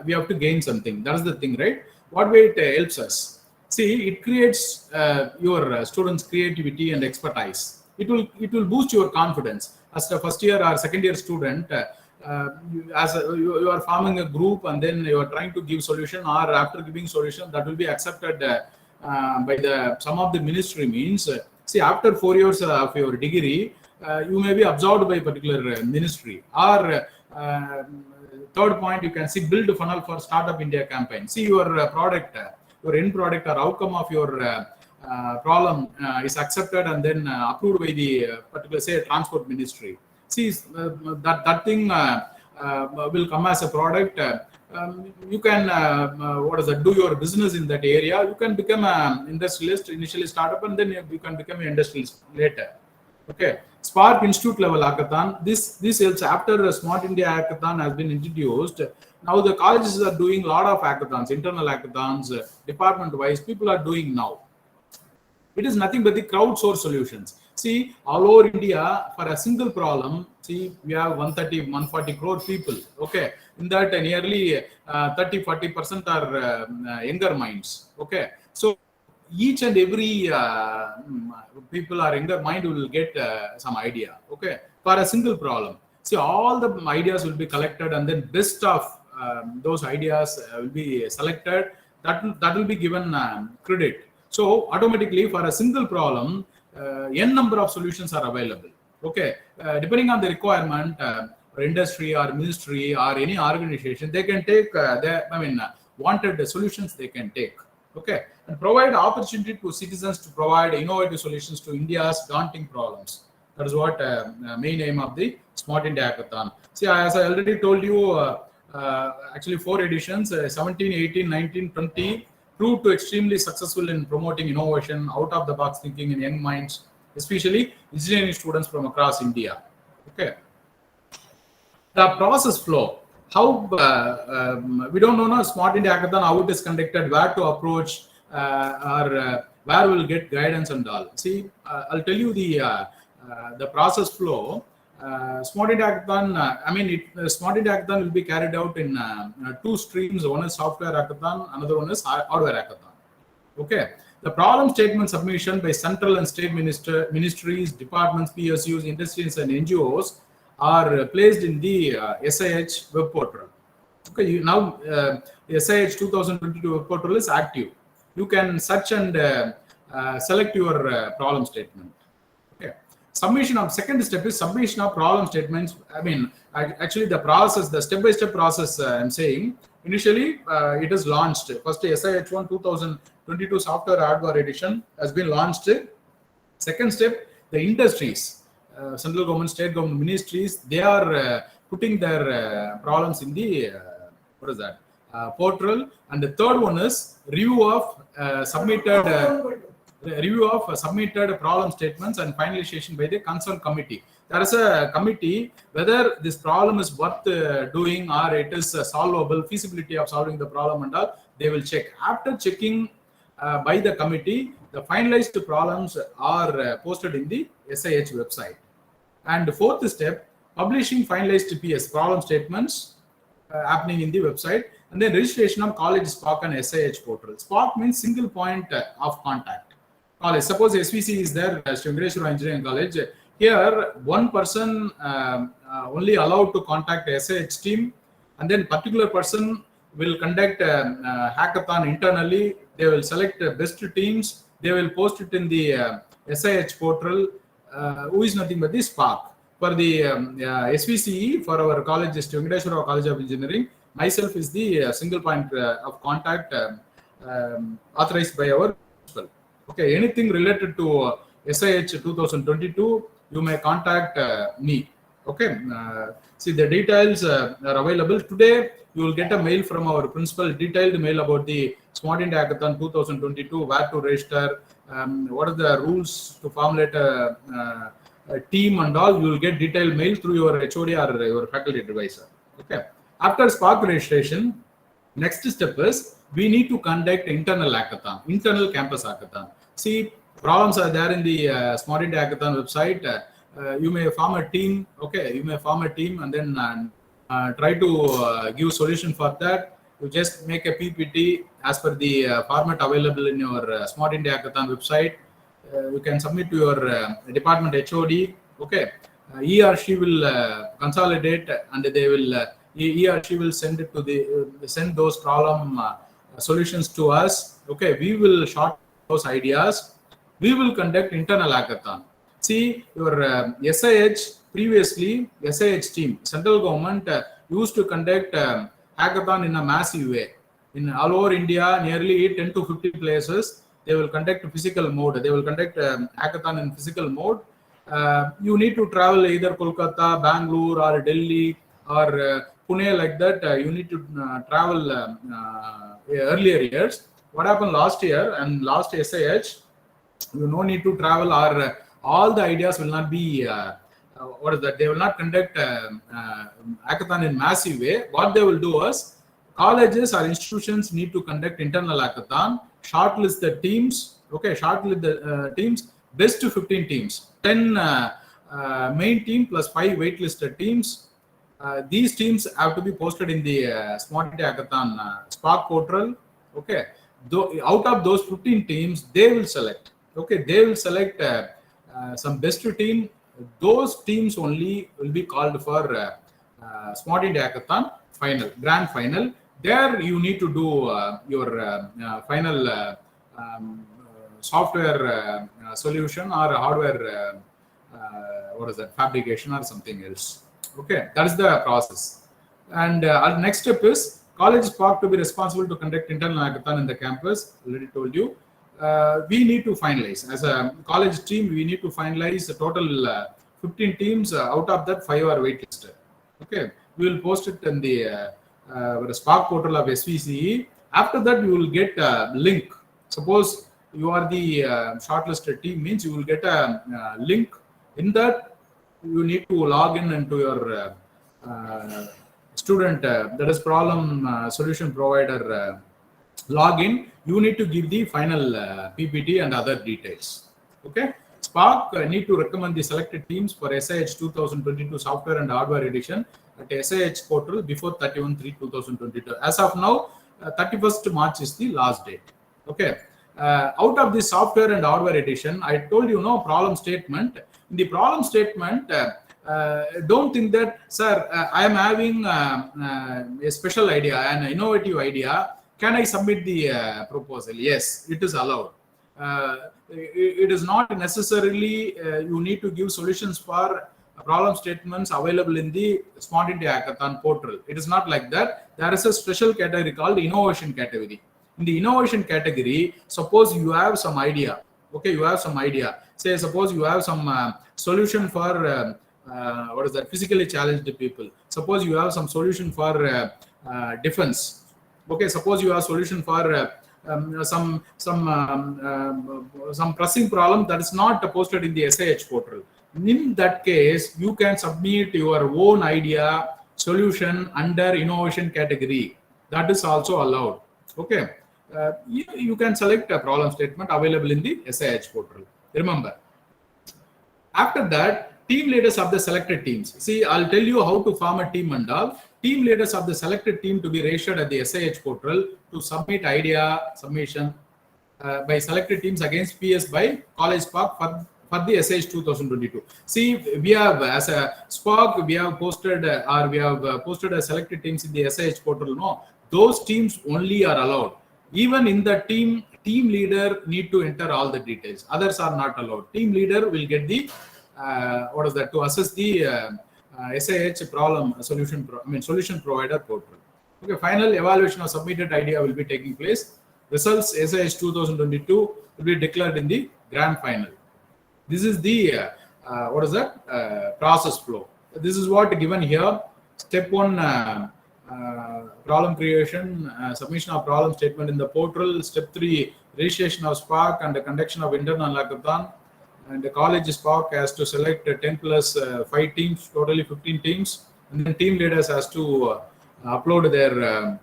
we have to gain something. That's the thing, right? what way it helps us? See, it creates your students' creativity and expertise. It will boost your confidence as a first year or second year student. You are forming a group and then you are trying to give solution, or after giving solution that will be accepted by some of the ministry means. See, after 4 years of your degree, you may be absorbed by a particular ministry, or third point, you can see build funnel for Startup India campaign. See, your product, your end product or outcome of your problem is accepted and then approved by the particular, say, transport ministry. See, that thing will come as a product. You can do your business in that area. You can become an industrialist, initially startup, and then you can become an industrialist later. Okay, Spark Institute level hackathon. This helps after the Smart India hackathon has been introduced. Now the colleges are doing a lot of hackathons, internal hackathons, department wise. People are doing now. It is nothing but the crowdsourced solutions. See, all over India, for a single problem, see, we have 130, 140 crore people. Okay, in that nearly 30-40% are younger minds. Okay, so each and every people are younger mind will get some idea. Okay, for a single problem. See, all the ideas will be collected, and then best of those ideas will be selected. That will be given credit. So automatically for a single problem, n number of solutions are available. Okay, depending on the requirement, or industry or ministry or any organization, they can take wanted solutions they can take. Okay, and provide opportunity to citizens to provide innovative solutions to India's daunting problems. That is what main aim of the Smart India Hackathon. See, as I already told you, actually 4 editions, 17, 18, 19, 20, proved to extremely successful in promoting innovation, out-of-the-box thinking in young minds, especially engineering students from across India. Okay. The process flow. How we don't know now Smart India Hackathon, how it is conducted, where to approach, or where we'll get guidance and all. See, I'll tell you the process flow. Smart India Hackathon, Smart India Hackathon will be carried out in 2 streams. One is software hackathon, another one is hardware hackathon. Okay. The problem statement submission by central and state ministries, departments, PSUs, industries, and NGOs are placed in the SIH web portal. Okay, now the SIH 2022 web portal is active. You can search and select your problem statement. Okay. Submission of second step is submission of problem statements. Actually the process, the step-by-step process I'm saying, initially it is launched. First SIH1 2022 software hardware edition has been launched. Second step, the industries, central government, state government, ministries, they are putting their problems in the portal. And the third one is review of submitted problem statements and finalization by the concerned committee. There is a committee whether this problem is worth doing or it is solvable, feasibility of solving the problem and all. They will check. After checking by the committee, the finalized problems are posted in the SIH website. And the fourth step, publishing finalized PS problem statements happening in the website, and then registration of college Spark and SIH portal. Spark means single point of contact. College. Suppose SVC is there, Srimeshwara Engineering College. Here, one person only allowed to contact SIH team, and then particular person will conduct a hackathon internally. They will select best teams. They will post it in the SIH portal, who is nothing but the Spark. For the SVCE, for our college, Srimeshwara College of Engineering, myself is the single point of contact authorized by our principal. Okay, anything related to SIH 2022, you may contact me. Okay, see the details are available. Today, you will get a mail from our principal, detailed mail about the Smart India Hackathon 2022, where to register, what are the rules to formulate a team and all. You will get detailed mail through your HOD or your faculty advisor. Okay, after Spark registration, next step is we need to conduct internal hackathon, internal campus hackathon. See, problems are there in the Smart India Hackathon website. You may form a team. Okay, you may form a team and then try to give solution for that. You just make a PPT as per the format available in your Smart India Hackathon website. You can submit to your department HOD. Okay, he or she will consolidate, and they will he or she will send it to the send those problem solutions to us. Okay, we will short those ideas. We will conduct internal hackathon. See, your SIH previously, SIH team, central government used to conduct hackathon in a massive way. In all over India, nearly 10 to 50 places, they will conduct physical mode. They will conduct hackathon in physical mode. You need to travel either Kolkata, Bangalore, or Delhi, or Pune, like that. You need to travel earlier years. What happened last year and last SIH? You no need to travel, or all the ideas will not be what is that, they will not conduct hackathon in massive way. What they will do is, colleges or institutions need to conduct internal hackathon, shortlist the teams. Okay, shortlist the teams, best to 15 teams, 10 main team plus 5 waitlisted teams. These teams have to be posted in the Smart India Hackathon Spark portal. Okay, out of those 15 teams, they will select. Okay, they will select some best team. Those teams only will be called for Smart India Hackathon final, grand final. There you need to do your final software solution or hardware what is that, fabrication or something else. Okay, that is the process. And our next step is College Spark to be responsible to conduct internal hackathon in the campus. Already told you. We need to finalize as a college team. We need to finalize a total 15 teams. Out of that, 5 are waitlisted. Okay, we will post it in the Spark portal of SVCE. After that, you will get a link. Suppose you are the shortlisted team, means you will get a link. In that, you need to log in into your student, that is problem solution provider login. You need to give the final PPT and other details. Okay, Spark need to recommend the selected teams for SIH 2022 software and hardware edition at SIH portal before 31/3/2022. As of now, 31st March is the last date. Okay, out of the software and hardware edition, I told you no problem statement. In the problem statement, don't think that, sir, I am having a special idea, an innovative idea. Can I submit the proposal? Yes, it is allowed. It is not necessarily you need to give solutions for problem statements available in the Smart India Hackathon portal. It is not like that. There is a special category called innovation category. In the innovation category, suppose you have some idea. Okay, you have some idea. Say, suppose you have some solution for what is that, physically challenged people. Suppose you have some solution for defense. Okay, suppose you have solution for some pressing problem that is not posted in the SIH portal. In that case, you can submit your own idea solution under innovation category. That is also allowed. Okay, you can select a problem statement available in the SIH portal. Remember, after that, team leaders of the selected teams. See, I'll tell you how to form a team and all. Team leaders of the selected team to be registered at the SIH portal to submit idea submission by selected teams against PS by College Spark for the SIH 2022. See, we have as a Spark, we have posted posted a selected teams in the SIH portal. No, those teams only are allowed. Even in the team leader need to enter all the details. Others are not allowed. Team leader will get the what is that, to assess the SIH problem solution provider portal. Okay, final evaluation of submitted idea will be taking place. Results SIH 2022 will be declared in the grand final. This is the what is that, process flow. This is what given here. Step 1, problem creation, submission of problem statement in the portal. Step 3, registration of Spark and the conduction of internal hackathon. And the college Spark has to select 10 plus 5 teams, totally 15 teams. And then team leaders has to upload their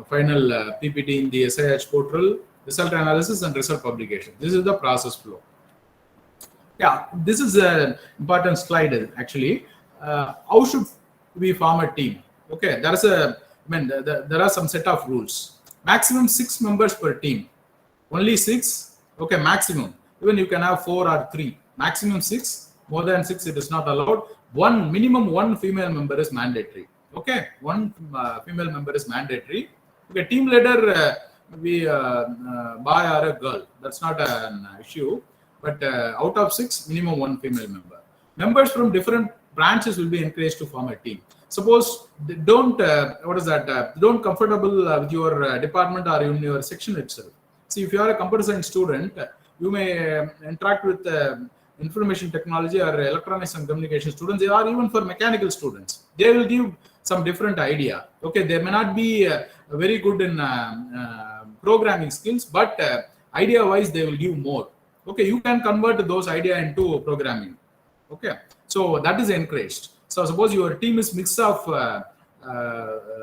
final PPT in the SIH portal, result analysis and result publication. This is the process flow. Yeah, this is an important slide actually. How should we form a team? Okay, there is a there are some set of rules. Maximum 6 members per team. Only 6. Okay, maximum. Even you can have 4 or 3. Maximum 6. More than 6, it is not allowed. Minimum one female member is mandatory. Okay, one female member is mandatory. Okay, team leader, be boy or a girl. That's not an issue. But out of 6, minimum one female member. Members from different branches will be encouraged to form a team. Suppose they don't, don't comfortable with your department or in your section itself. See, if you are a computer science student, you may interact with information technology or electronics and communication students, or even for mechanical students. They will give some different idea. Okay, they may not be very good in programming skills, but idea-wise, they will give more. Okay, you can convert those idea into programming. Okay, so that is encouraged. So suppose your team is mix of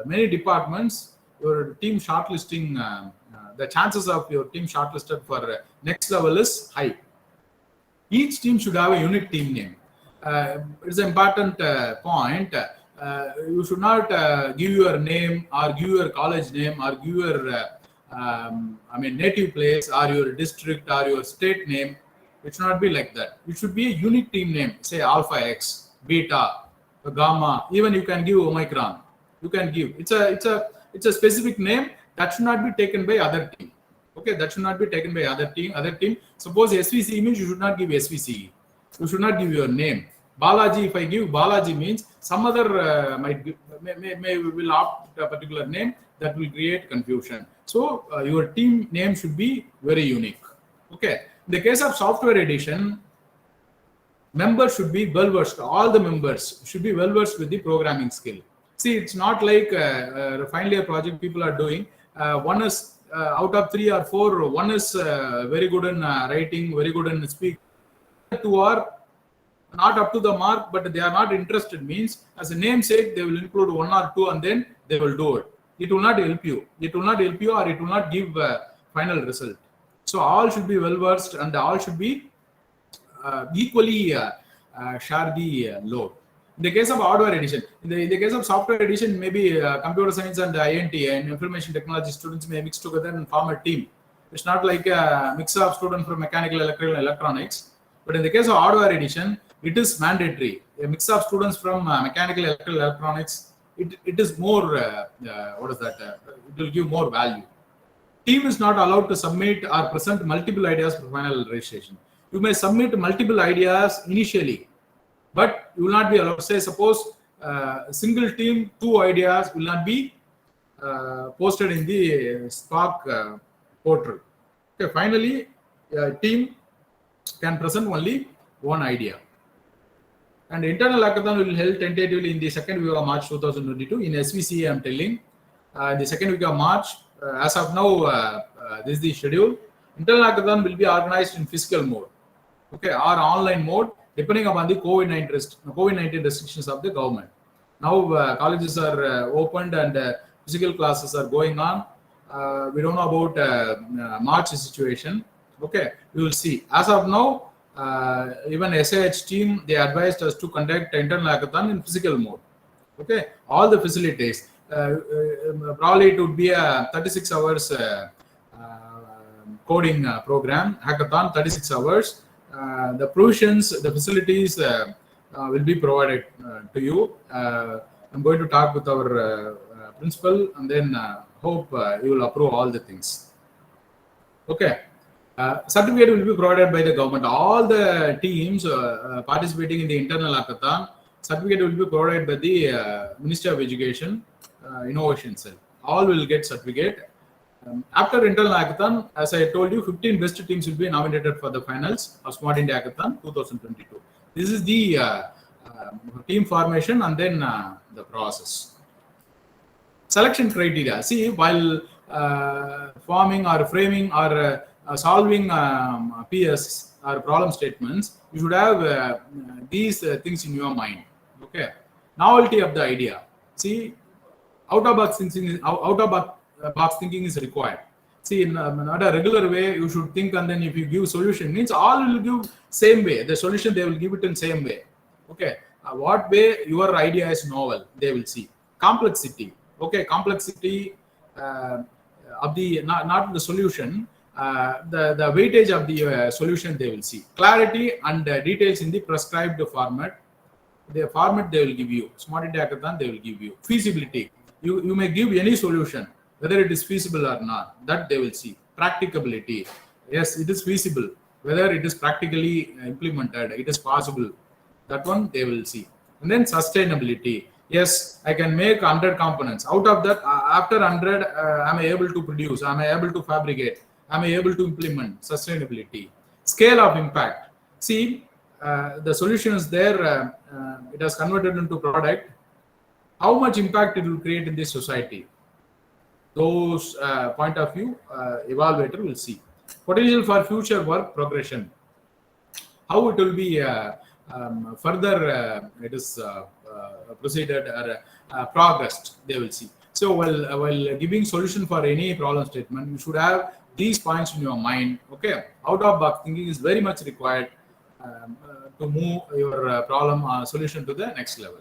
many departments, your team shortlisting, the chances of your team shortlisted for next level is high. Each team should have a unique team name. It's an important point. You should not give your name or give your college name or give your native place or your district or your state name. It should not be like that. It should be a unique team name. Say Alpha X, Beta, Gamma. Even you can give Omicron. You can give. It's a specific name that should not be taken by other team. Okay, that should not be taken by other team. Suppose SVC means you should not give SVC. You should not give your name. Balaji, if I give Balaji means some other will opt a particular name that will create confusion. So your team name should be very unique. Okay. In the case of software edition, members should be well versed. All the members should be well versed with the programming skill. See, it's not like finally a project people are doing. One is out of 3 or 4, one is very good in writing, very good in speaking. 2 are not up to the mark, but they are not interested. Means, as a namesake, they will include 1 or 2, and then they will do it. It will not help you. It will not help you, or it will not give final result. So all should be well versed, and all should be equally share the load. In the case of hardware edition, in the case of software edition, maybe computer science and INT and information technology students may mix together and form a team. It's not like a mix of students from mechanical, electrical, and electronics. But in the case of hardware edition, it is mandatory. A mix of students from mechanical, electrical, electronics, it is more, it will give more value. Team is not allowed to submit or present multiple ideas for final registration. You may submit multiple ideas initially, but you will not be allowed. Say, suppose single team, 2 ideas will not be posted in the stock portal. Okay, finally, team can present only 1 idea. And internal hackathon will be held tentatively in the second week of March 2022. In SVCA, I'm telling, the second week of March. As of now, this is the schedule. Internal hackathon will be organized in physical mode, okay, or online mode, depending upon the COVID-19 restrictions of the government. Now colleges are opened and physical classes are going on. We don't know about March situation. Okay, we will see. As of now, even SIH team, they advised us to conduct internal hackathon in physical mode. Okay, all the facilities. Probably it would be a 36 hours coding program, hackathon, 36 hours. The provisions, the facilities will be provided to you. I'm going to talk with our principal, and then hope you will approve all the things. Okay. Certificate will be provided by the government. All the teams participating in the internal hackathon, certificate will be provided by the Ministry of Education, Innovation Cell. All will get certificate. After internal hackathon, as I told you, 15 best teams will be nominated for the finals of Smart India Hackathon 2022. This is the team formation and then the process. Selection criteria. See, while forming or framing or solving PS or problem statements, you should have these things in your mind. Okay, novelty of the idea. See, out of box thinking is required. See, in not a regular way, you should think, and then if you give solution, means all will give same way. The solution they will give it in same way. Okay, what way your idea is novel, they will see. Complexity. Okay, complexity of the not the solution, the weightage of the solution they will see. Clarity and details in the prescribed format. The format they will give you. Smart India Hackathon they will give you. Feasibility. You may give any solution, whether it is feasible or not. That they will see. Practicability. Yes, it is feasible. Whether it is practically implemented, it is possible. That one they will see. And then sustainability. Yes, I can make 100 components. Out of that, after 100, am I able to produce? Am I able to fabricate? Am I able to implement? Sustainability. Scale of impact. See, the solution is there. It has converted into product. How much impact it will create in this society? Those point of view, evaluator will see. Potential for future work progression. How it will be further it is proceeded or progressed, they will see. So while giving solution for any problem statement, you should have these points in your mind. Okay, out of box thinking is very much required to move your problem solution to the next level.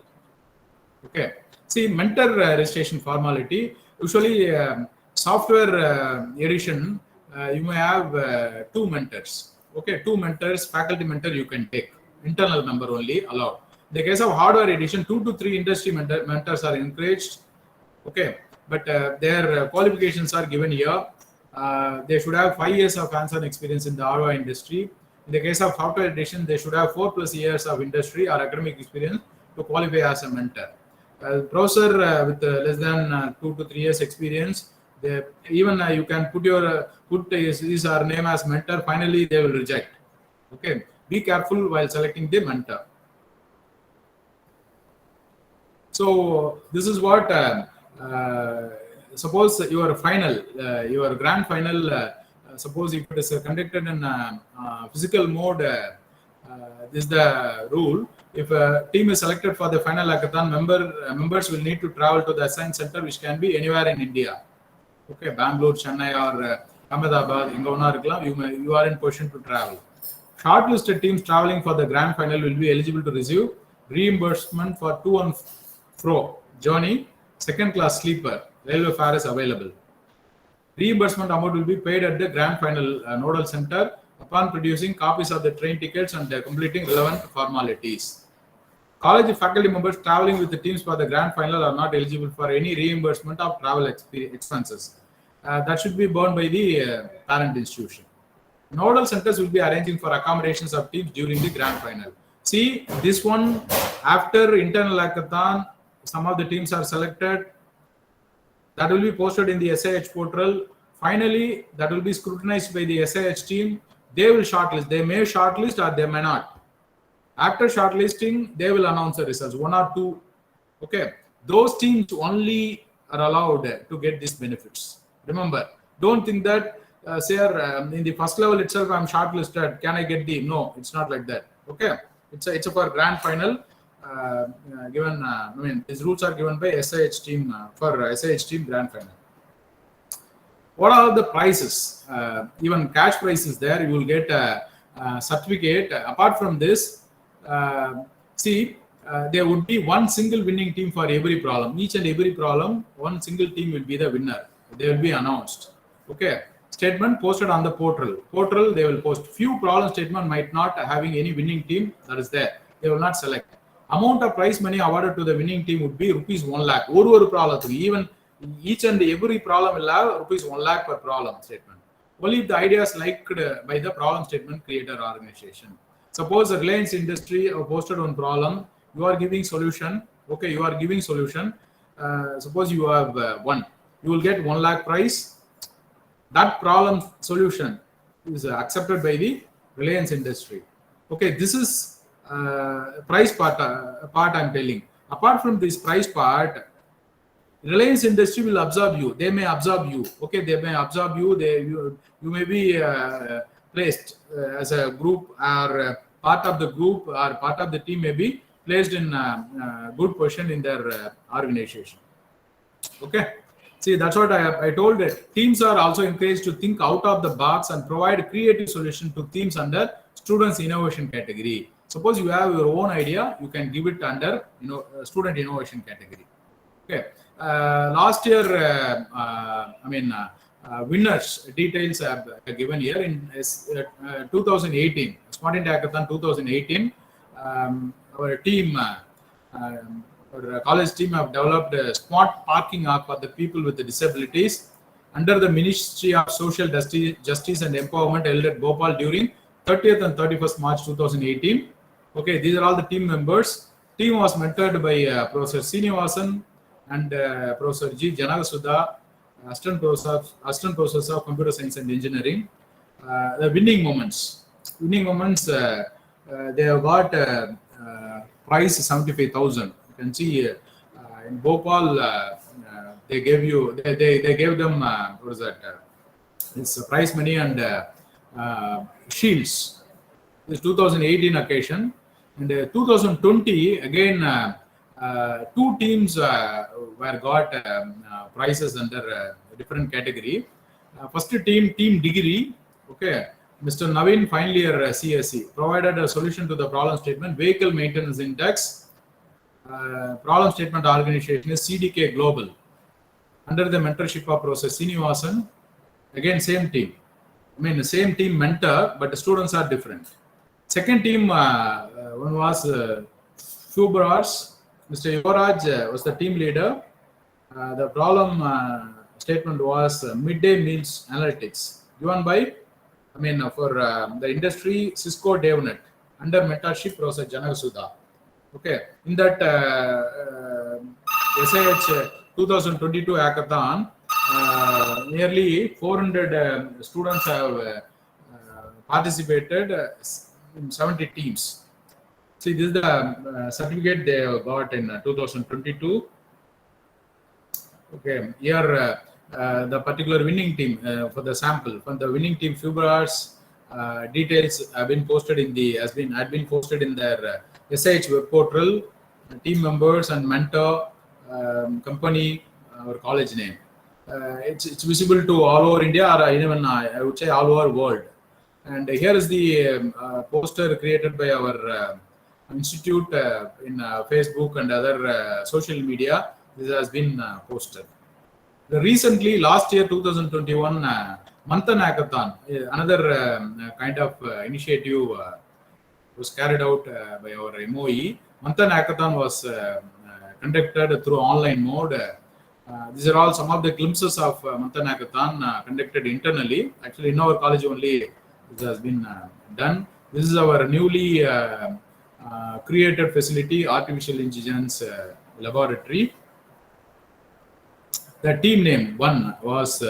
Okay, see, mentor registration formality. Usually software edition, you may have 2 mentors. Okay, 2 mentors, faculty mentor you can take, internal member only allowed. In the case of hardware edition, 2 to 3 industry mentors are encouraged. Okay, but their qualifications are given here. They should have 5 years of hands-on experience in the hardware industry. In the case of software edition, they should have 4+ years of industry or academic experience to qualify as a mentor. Professor with less than 2 to 3 years experience, even you can put his or name as mentor. Finally, they will reject. Okay, be careful while selecting the mentor. So this is what. Suppose your final, your grand final. Suppose if it is conducted in physical mode, this is the rule. If a team is selected for the final hackathon, members will need to travel to the assigned center, which can be anywhere in India. Okay, Bangalore, Chennai, or Ahmedabad, you are in position to travel. Shortlisted teams traveling for the grand final will be eligible to receive reimbursement for to and fro journey, second class sleeper, railway fare is available. Reimbursement amount will be paid at the grand final nodal center upon producing copies of the train tickets and completing relevant formalities. College faculty members traveling with the teams for the grand final are not eligible for any reimbursement of travel expenses. That should be borne by the parent institution. Nodal centers will be arranging for accommodations of teams during the grand final. See, this one, after internal hackathon, some of the teams are selected. That will be posted in the SIH portal. Finally, that will be scrutinized by the SIH team. They will shortlist. They may shortlist or they may not. After shortlisting, they will announce the results, 1 or 2. Okay, those teams only are allowed to get these benefits. Remember, don't think that in the first level itself I'm shortlisted. Can I get the? No, it's not like that. Okay, it's a for grand final. Given, these rules are given by SIH team for SIH team grand final. What are the prizes? Even cash prizes there. You will get a certificate. Apart from this, there would be one single winning team for every problem. Each and every problem, one single team will be the winner. They will be announced. Okay. Statement posted on the portal. They will post. Few problem statement might not having any winning team that is there. They will not select. Amount of prize money awarded to the winning team would be rupees 1 lakh. One problem. Even each and every problem will have rupees 1 lakh per problem statement. Only if the idea is liked by the problem statement creator organization. Suppose the Reliance Industry posted one problem. You are giving solution. Okay, you are giving solution. Suppose you have one. You will get 1 lakh prize. That problem solution is accepted by the Reliance Industry. Okay, this is price part I'm telling. Apart from this price part, Reliance Industry will absorb you. They may absorb you. Okay, they may absorb you. You may be placed as a group or part of the group or part of the team may be placed in good position in their organization. Okay. See, that's what I told it. Teams are also encouraged to think out of the box and provide creative solution to themes under students innovation category. Suppose you have your own idea, you can give it under student innovation category. Okay. Last year, winners details are given here in 2018, Smart India Hackathon 2018. Our team, our college team have developed a smart parking app for the people with the disabilities under the Ministry of Social Justice and Empowerment held at Bhopal during 30th and 31st March 2018. Okay, these are all the team members. Team was mentored by Professor Srinivasan and Professor G. Janagasuda, Assistant Professor of Computer Science and Engineering. The winning moments, they have got prize 75,000. You can see in Bhopal, they gave them what is that? It's prize money and shields. This 2018 occasion, and 2020 again. Two teams were got prizes under different category. First team Degree, okay, Mr. Naveen, final year CSE, provided a solution to the problem statement Vehicle Maintenance Index. Problem statement organization is CDK Global. Under the mentorship of Professor Srinivasan, again same team. Same team mentor, but the students are different. Second team, one was Fubras. Mr. Yuvaraj was the team leader. The problem statement was midday meals analytics given by, for the industry, Cisco DevNet under mentorship Professor Janagasuda. Okay, in that SIH 2022 hackathon, nearly 400 students have participated in 70 teams. See, this is the certificate they got in 2022. Okay, here the particular winning team for the sample from the winning team Fubras details have been posted in the had been posted in their SIH web portal, team members and mentor, company, or college name. It's visible to all over India, or even I would say all over world. And here is the poster created by our institute in Facebook and other social media. This has been posted. Recently, last year 2021, Manthan Hackathon, another kind of initiative was carried out by our MOE. Manthan Hackathon was conducted through online mode. These are all some of the glimpses of Manthan Hackathon conducted internally. Actually, in our college only this has been done. This is our newly created facility, artificial intelligence laboratory. The team name one was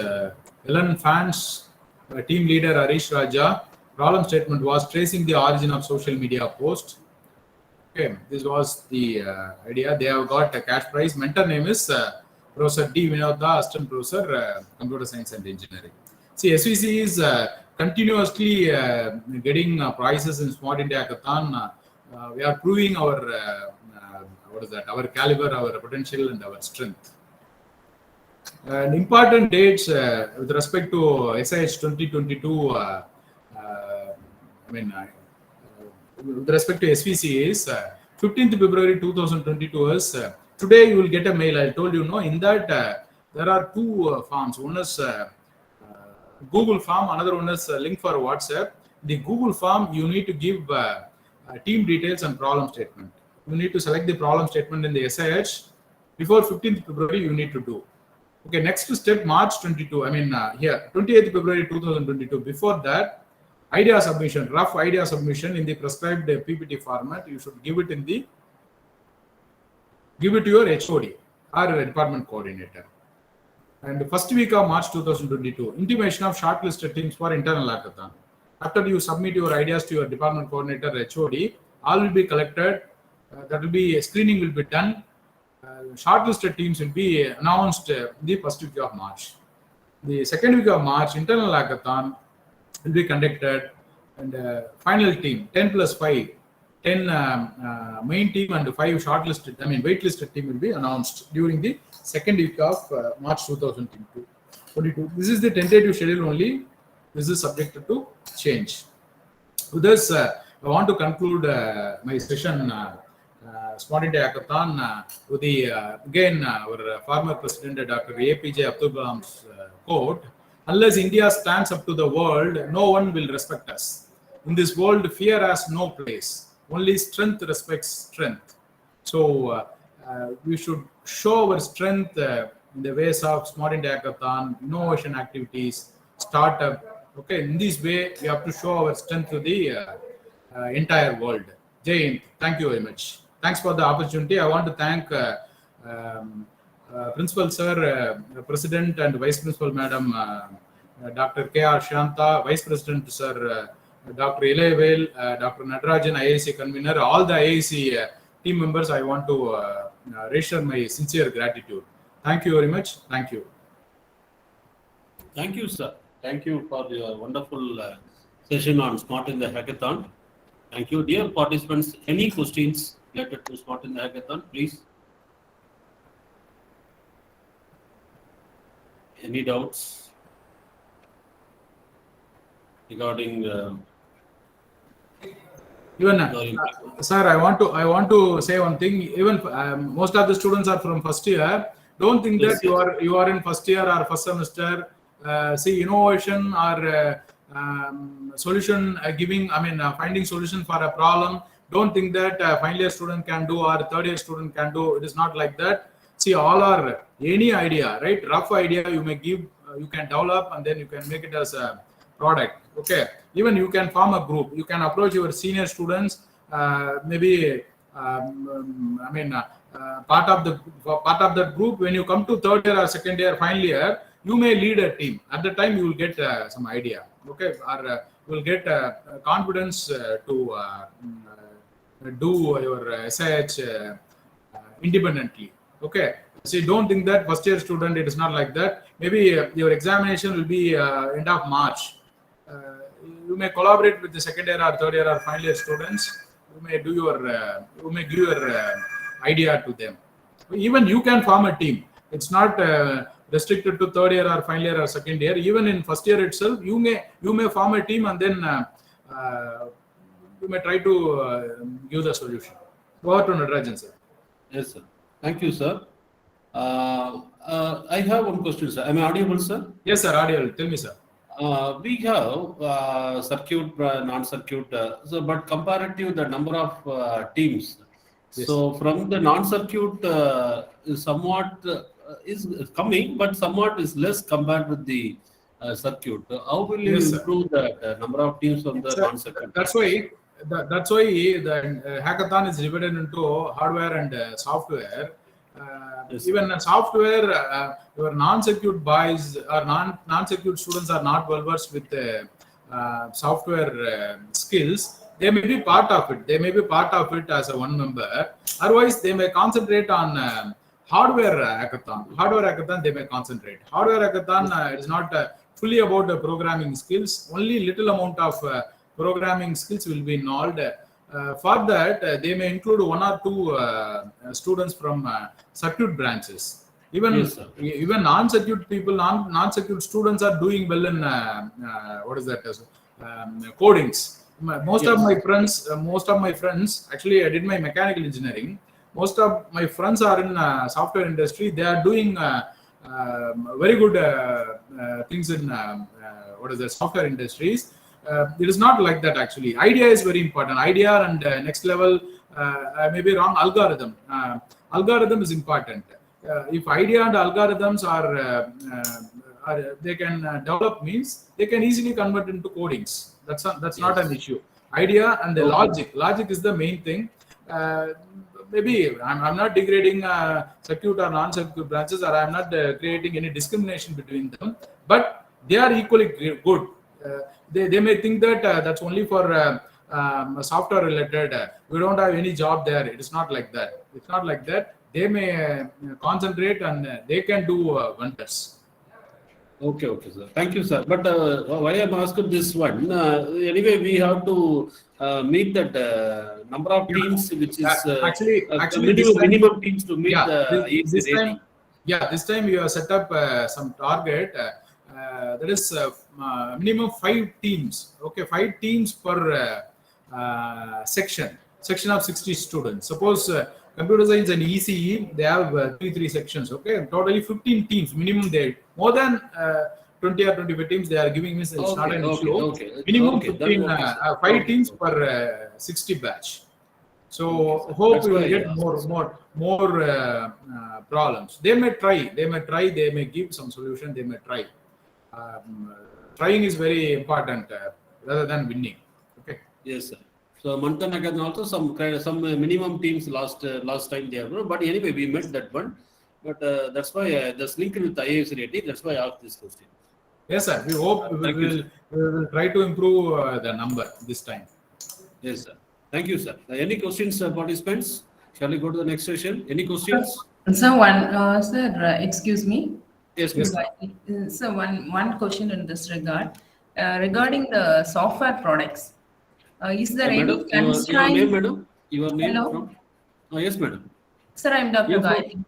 Ellen Fans, team leader Harish Raja. Problem statement was tracing the origin of social media post. Okay, this was the idea. They have got a cash prize. Mentor name is Professor D. Vinodha, Assistant Professor, Computer Science and Engineering. See, SVC is continuously getting prizes in Smart India Hackathon. We are proving our our caliber, our potential, and our strength. And important dates with respect to SIH 2022. With respect to SVC is 15th February 2022 is today you will get a mail. I told you, no, in that there are two forms. One is Google form, another one is a link for WhatsApp. The Google form, you need to give team details and problem statement. You need to select the problem statement in the SIH before 15th February. You need to do. Okay, next step March 22. Here 28th February 2022. Before that, idea submission, rough idea submission in the prescribed PPT format. You should give it to your HOD or department coordinator. And first week of March 2022, intimation of shortlisted teams for internal hackathon. After you submit your ideas to your department coordinator, HOD, all will be collected. That will be screening will be done. Shortlisted teams will be announced in the first week of March. The second week of March, internal hackathon will be conducted, and final team 10 plus 5, 10 main team and 5 shortlisted, waitlisted team will be announced during the second week of March 2022. This is the tentative schedule only. This is subject to change. With this, I want to conclude my session Smart India Hackathon with the again our former president Dr. APJ Abdul Kalam's quote: "Unless India stands up to the world, no one will respect us. In this world, fear has no place. Only strength respects strength." So we should show our strength in the ways of Smart India Hackathon, innovation activities, startup. Okay, in this way, we have to show our strength to the entire world. Jai Hind. Thank you very much. Thanks for the opportunity. I want to thank Principal Sir, President and Vice Principal Madam Dr. K.R. Shanta, Vice President Sir Dr. Ilayvel, Dr. Natarajan, IAC Convener, all the IAC team members. I want to reassure my sincere gratitude. Thank you very much. Thank you. Thank you, sir. Thank you for your wonderful session on Smart in the Hackathon. Thank you. Dear participants, any questions related to Smart in the Hackathon, please? Any doubts regarding Even sir, I want to say one thing. Even most of the students are from first year. Don't think that you are in first year or first semester. See, innovation or solution giving. I mean, finding solution for a problem. Don't think that final year student can do or third year student can do. It is not like that. See, all are any idea, right? Rough idea you may give, you can develop, and then you can make it as a product. Okay, even you can form a group. You can approach your senior students, maybe part of the group. When you come to third year or second year, final year, you may lead a team. At the time, you will get some idea. Okay, or you will get confidence to do your SIH independently. Okay, see, don't think that first year student, it is not like that. Maybe your examination will be end of March. You may collaborate with the second year or third year or final year students. You may do your, you may give your idea to them. Even you can form a team. It's not restricted to third year or final year or second year. Even in first year itself, you may form a team, and then you may try to give the solution. Over to Natarajan, sir. Yes, sir. Thank you, sir. I have one question, sir. Am I audible, sir? Yes, sir. Audible. Tell me, sir. We have circuit, non-circuit. So, but comparative the number of teams. Yes. So, from the non-circuit, somewhat is coming, but somewhat is less compared with the circuit. How will you improve the number of teams from the non-circuit? That's why the hackathon is divided into hardware and software. Even software, your non-circuit boys or non-circuit students are not well versed with software skills. They may be part of it. They may be part of it as a one member. Otherwise, they may concentrate on hardware hackathon. Hardware hackathon, they may concentrate. Hardware hackathon is not fully about the programming skills. Only little amount of programming skills will be involved. For that, they may include one or two students from circuit branches. Even non-circuit people, non-circuit students are doing well in codings. Most of my friends, actually, I did my mechanical engineering. Most of my friends are in software industry. They are doing very good things in software industries. It is not like that actually. Idea is very important. Idea and next level, I may be wrong, algorithm. Algorithm is important. If idea and algorithms are they can develop, means they can easily convert into codings. That's not an issue. Idea and the logic. Logic is the main thing. Maybe I'm not degrading circuit or non-circuit branches, or I'm not creating any discrimination between them, but they are equally good. They may think that that's only for software related. We don't have any job there. It is not like that. It's not like that. They may concentrate and they can do wonders. Okay, sir. Thank you, sir. But why I'm asking this one? Anyway, we have to meet that number of teams, which is actually minimum teams to meet this time. Yeah, this time you have set up some target. That is minimum 5 teams. Okay, 5 teams per section. section of 60 students. Suppose computer science and ECE, they have three sections. Okay, totally 15 teams minimum. They more than 20 or 25 teams they are giving me. It's not an issue. Minimum 15, five teams per 60 batch. So hope we will get more problems. They may try. They may give some solution. They may try. Trying is very important rather than winning. Okay. Yes, sir. So Manthan Hackathon also some minimum teams last time they have, but anyway we met that one. But that's why that's linked with IAS rating. That's why I asked this question. Yes, sir. We hope we will try to improve the number this time. Yes, sir. Thank you, sir. Any questions, participants? Shall we go to the next session? Any questions? Sir, excuse me. Yes, Yes, ma'am. So one question in this regard, regarding the software products, is there any Madam, your constraint? name, madam? Your name? Hello? From? Yes, madam. Sir, I'm Dr. You're Gayatri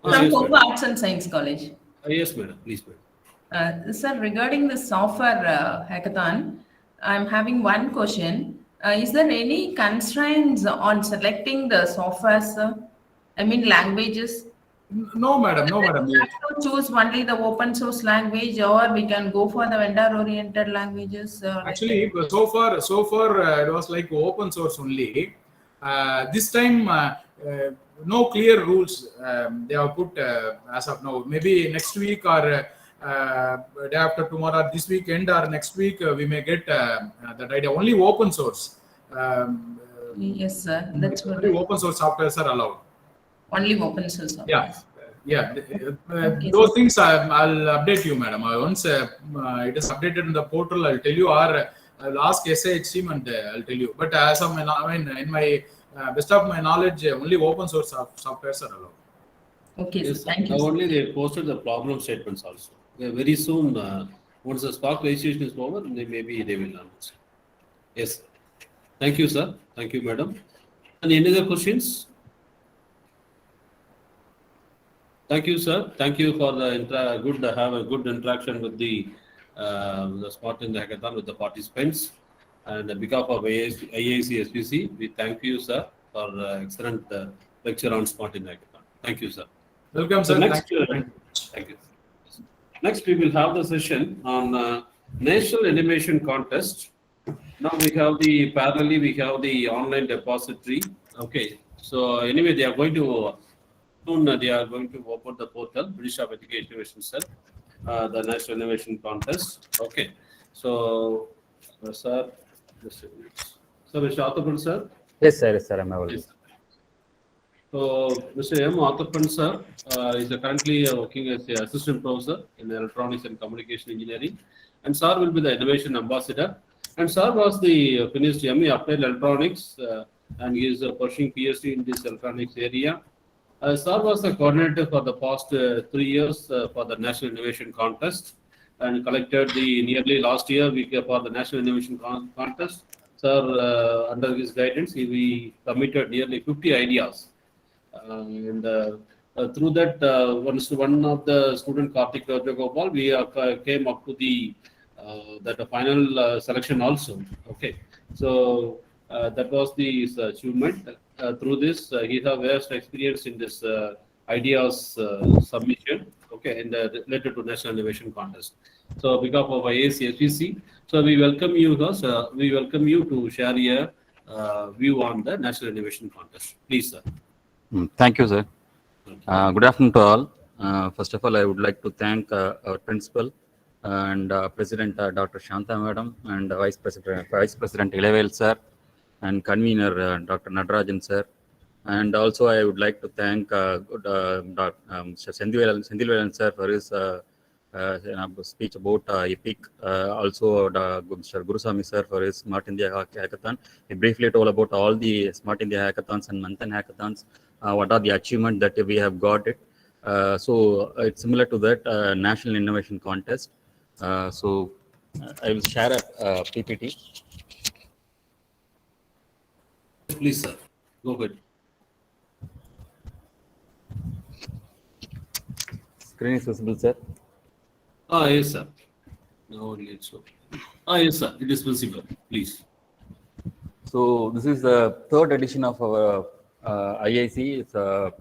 from from yes, Hope madam. Arts and Science College. Yes, madam. Please, madam. Sir, regarding the software hackathon, I'm having one question. Is there any constraints on selecting the software, sir? I mean, languages? No, madam. No, madam. We have to choose only the open source language, or we can go for the vendor-oriented languages. Actually, so far it was like open source only. This time, no clear rules they have put as of now. Maybe next week or day after tomorrow, or this weekend or next week, we may get that idea. Only open source. Yes, sir. That's what. Only open source softwares are allowed. Only open source. Yeah. Okay, Those things I'll update you, madam. Once it is updated in the portal, I'll tell you, or I'll ask SIH team and I'll tell you. But as of in my best of my knowledge, only open source softwares are allowed. Okay, Yes, sir. Thank you. now Sir. only they posted the problem statements also. Very soon, once the stock registration is over, maybe they will announce. Yes. Thank you, sir. Thank you, madam. And any other questions? Thank you, sir. Thank you for the have a good interaction with the Smart in the Hackathon with the participants. And on behalf of IAC SPC, we thank you, sir, for excellent lecture on Smart in the Hackathon. Thank you, sir. Welcome, So sir. next, Thank you. Next, we will have the session on National Innovation Contest. Now we have parallelly we have the online depository. Okay, so anyway, they are going to soon. They are going to open the portal, British of Education Innovation Cell, the National Innovation Contest. Okay, so sir, Mr. Athapan, sir. Yes, sir. Yes, sir. I'm available. Yes. So, Mr. M. Athapan, sir, is currently working as an assistant professor in electronics and communication engineering, and sir will be the innovation ambassador. And sir was the finished ME applied electronics, and he is pursuing PhD in this electronics area. Sir was the coordinator for the past 3 years for the National Innovation Contest, and collected the nearly last year for the National Innovation Contest. Sir, under his guidance, we submitted nearly 50 ideas. And through that, one of the student, Karthik Rajagopal, we came up to the final selection also. Okay, so that was the achievement. Through this, he has vast experience in this ideas submission. Okay, and related to National Innovation Contest. So, because of IAC SPC, so we welcome you, sir. We welcome you to share your view on the National Innovation Contest. Please, sir. Thank you, sir. Good afternoon to all. First of all, I would like to thank our principal and President Dr. Shanta Madam and Vice President Ilavel sir and convener Dr. Natarajan sir. And also, I would like to thank Mr. Sendilvelan sir for his speech about EPIC. Also, Mr. Gurusamy sir for his Smart India Hackathon. He briefly told about all the Smart India Hackathons and Manthan Hackathons. What are the achievements that we have got it. So it's similar to that National Innovation Contest. So I will share a PPT. Please, sir. Go ahead. Screen is visible, sir. Yes, sir. No, only it's okay. Yes, sir. It is visible. Please. So this is the third edition of our IIC. It's a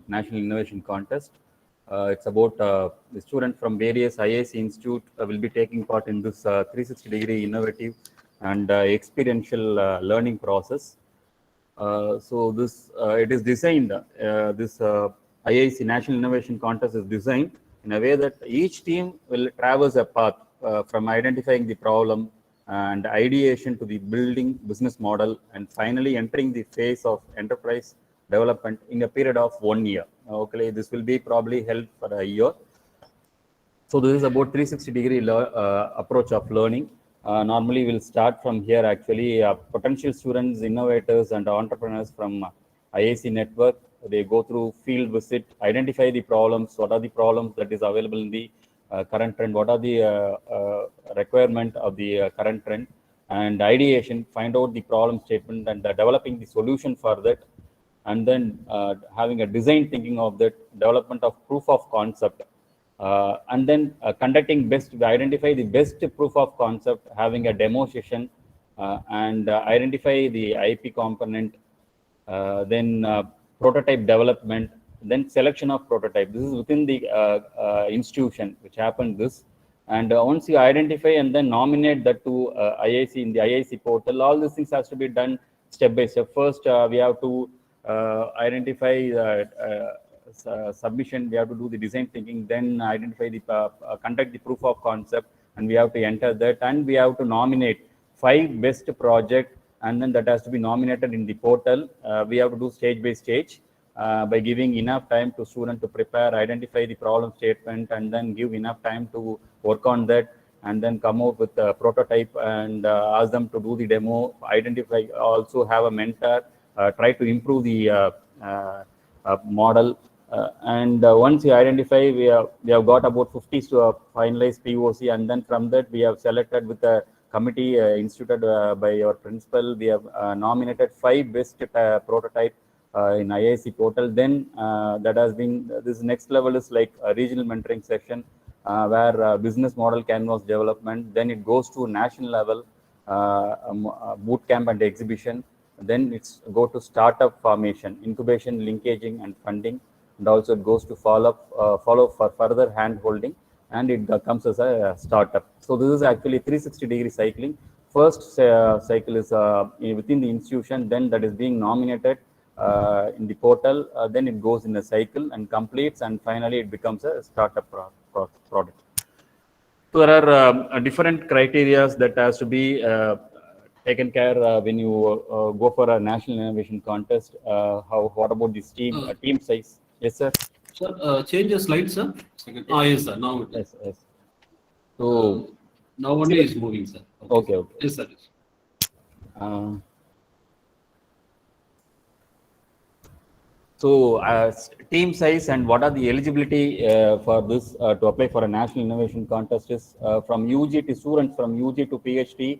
National Innovation Contest. It's about the students from various IIC institute will be taking part in this 360-degree innovative and experiential learning process. So this it is designed. This IIC National Innovation Contest is designed in a way that each team will traverse a path from identifying the problem and ideation to the building business model and finally entering the phase of enterprise development in a period of 1 year. Okay, this will be probably held for a year. So this is about 360-degree approach of learning. Normally, we'll start from here. Actually, potential students, innovators, and entrepreneurs from IIC network, they go through field visit, identify the problems. What are the problems that is available in the current trend? What are the requirement of the current trend? And ideation, find out the problem statement and developing the solution for that. And then having a design thinking of that, development of proof of concept. And then identify the best proof of concept, having a demo session, and identify the IP component, then prototype development, then selection of prototype. This is within the institution, which happened this. And once you identify and then nominate that to IIC in the IIC portal, all these things has to be done step by step. First, we have to identify submission, we have to do the design thinking, then identify the conduct the proof of concept, and we have to enter that, and we have to nominate 5 best project, and then that has to be nominated in the portal. We have to do stage by stage by giving enough time to student to prepare, identify the problem statement, and then give enough time to work on that, and then come out with a prototype and ask them to do the demo, identify, also have a mentor, try to improve the model. And once you identify, we have got about 50 to finalize POC, and then from that we have selected with a committee instituted by our principal. We have nominated 5 best prototype in IIC portal. Then that has been, this next level is like a regional mentoring section where business model canvas development. Then it goes to national level boot camp and exhibition. Then it's go to startup formation, incubation, linkaging, and funding. And also it goes to follow for further hand holding, and it comes as a startup. So this is actually 360-degree cycling. First cycle is within the institution, then that is being nominated in the portal, then it goes in a cycle and completes, and finally it becomes a startup product. So there are different criteria that has to be taken care when you go for a national innovation contest. What about this team size? Yes, sir. Sir, change the slide, sir. Yes, sir. Now it is. Yes. So now only is moving, sir. Okay. Yes, sir. So team size and what are the eligibility for this to apply for a national innovation contest is from UG to students from UG to PhD.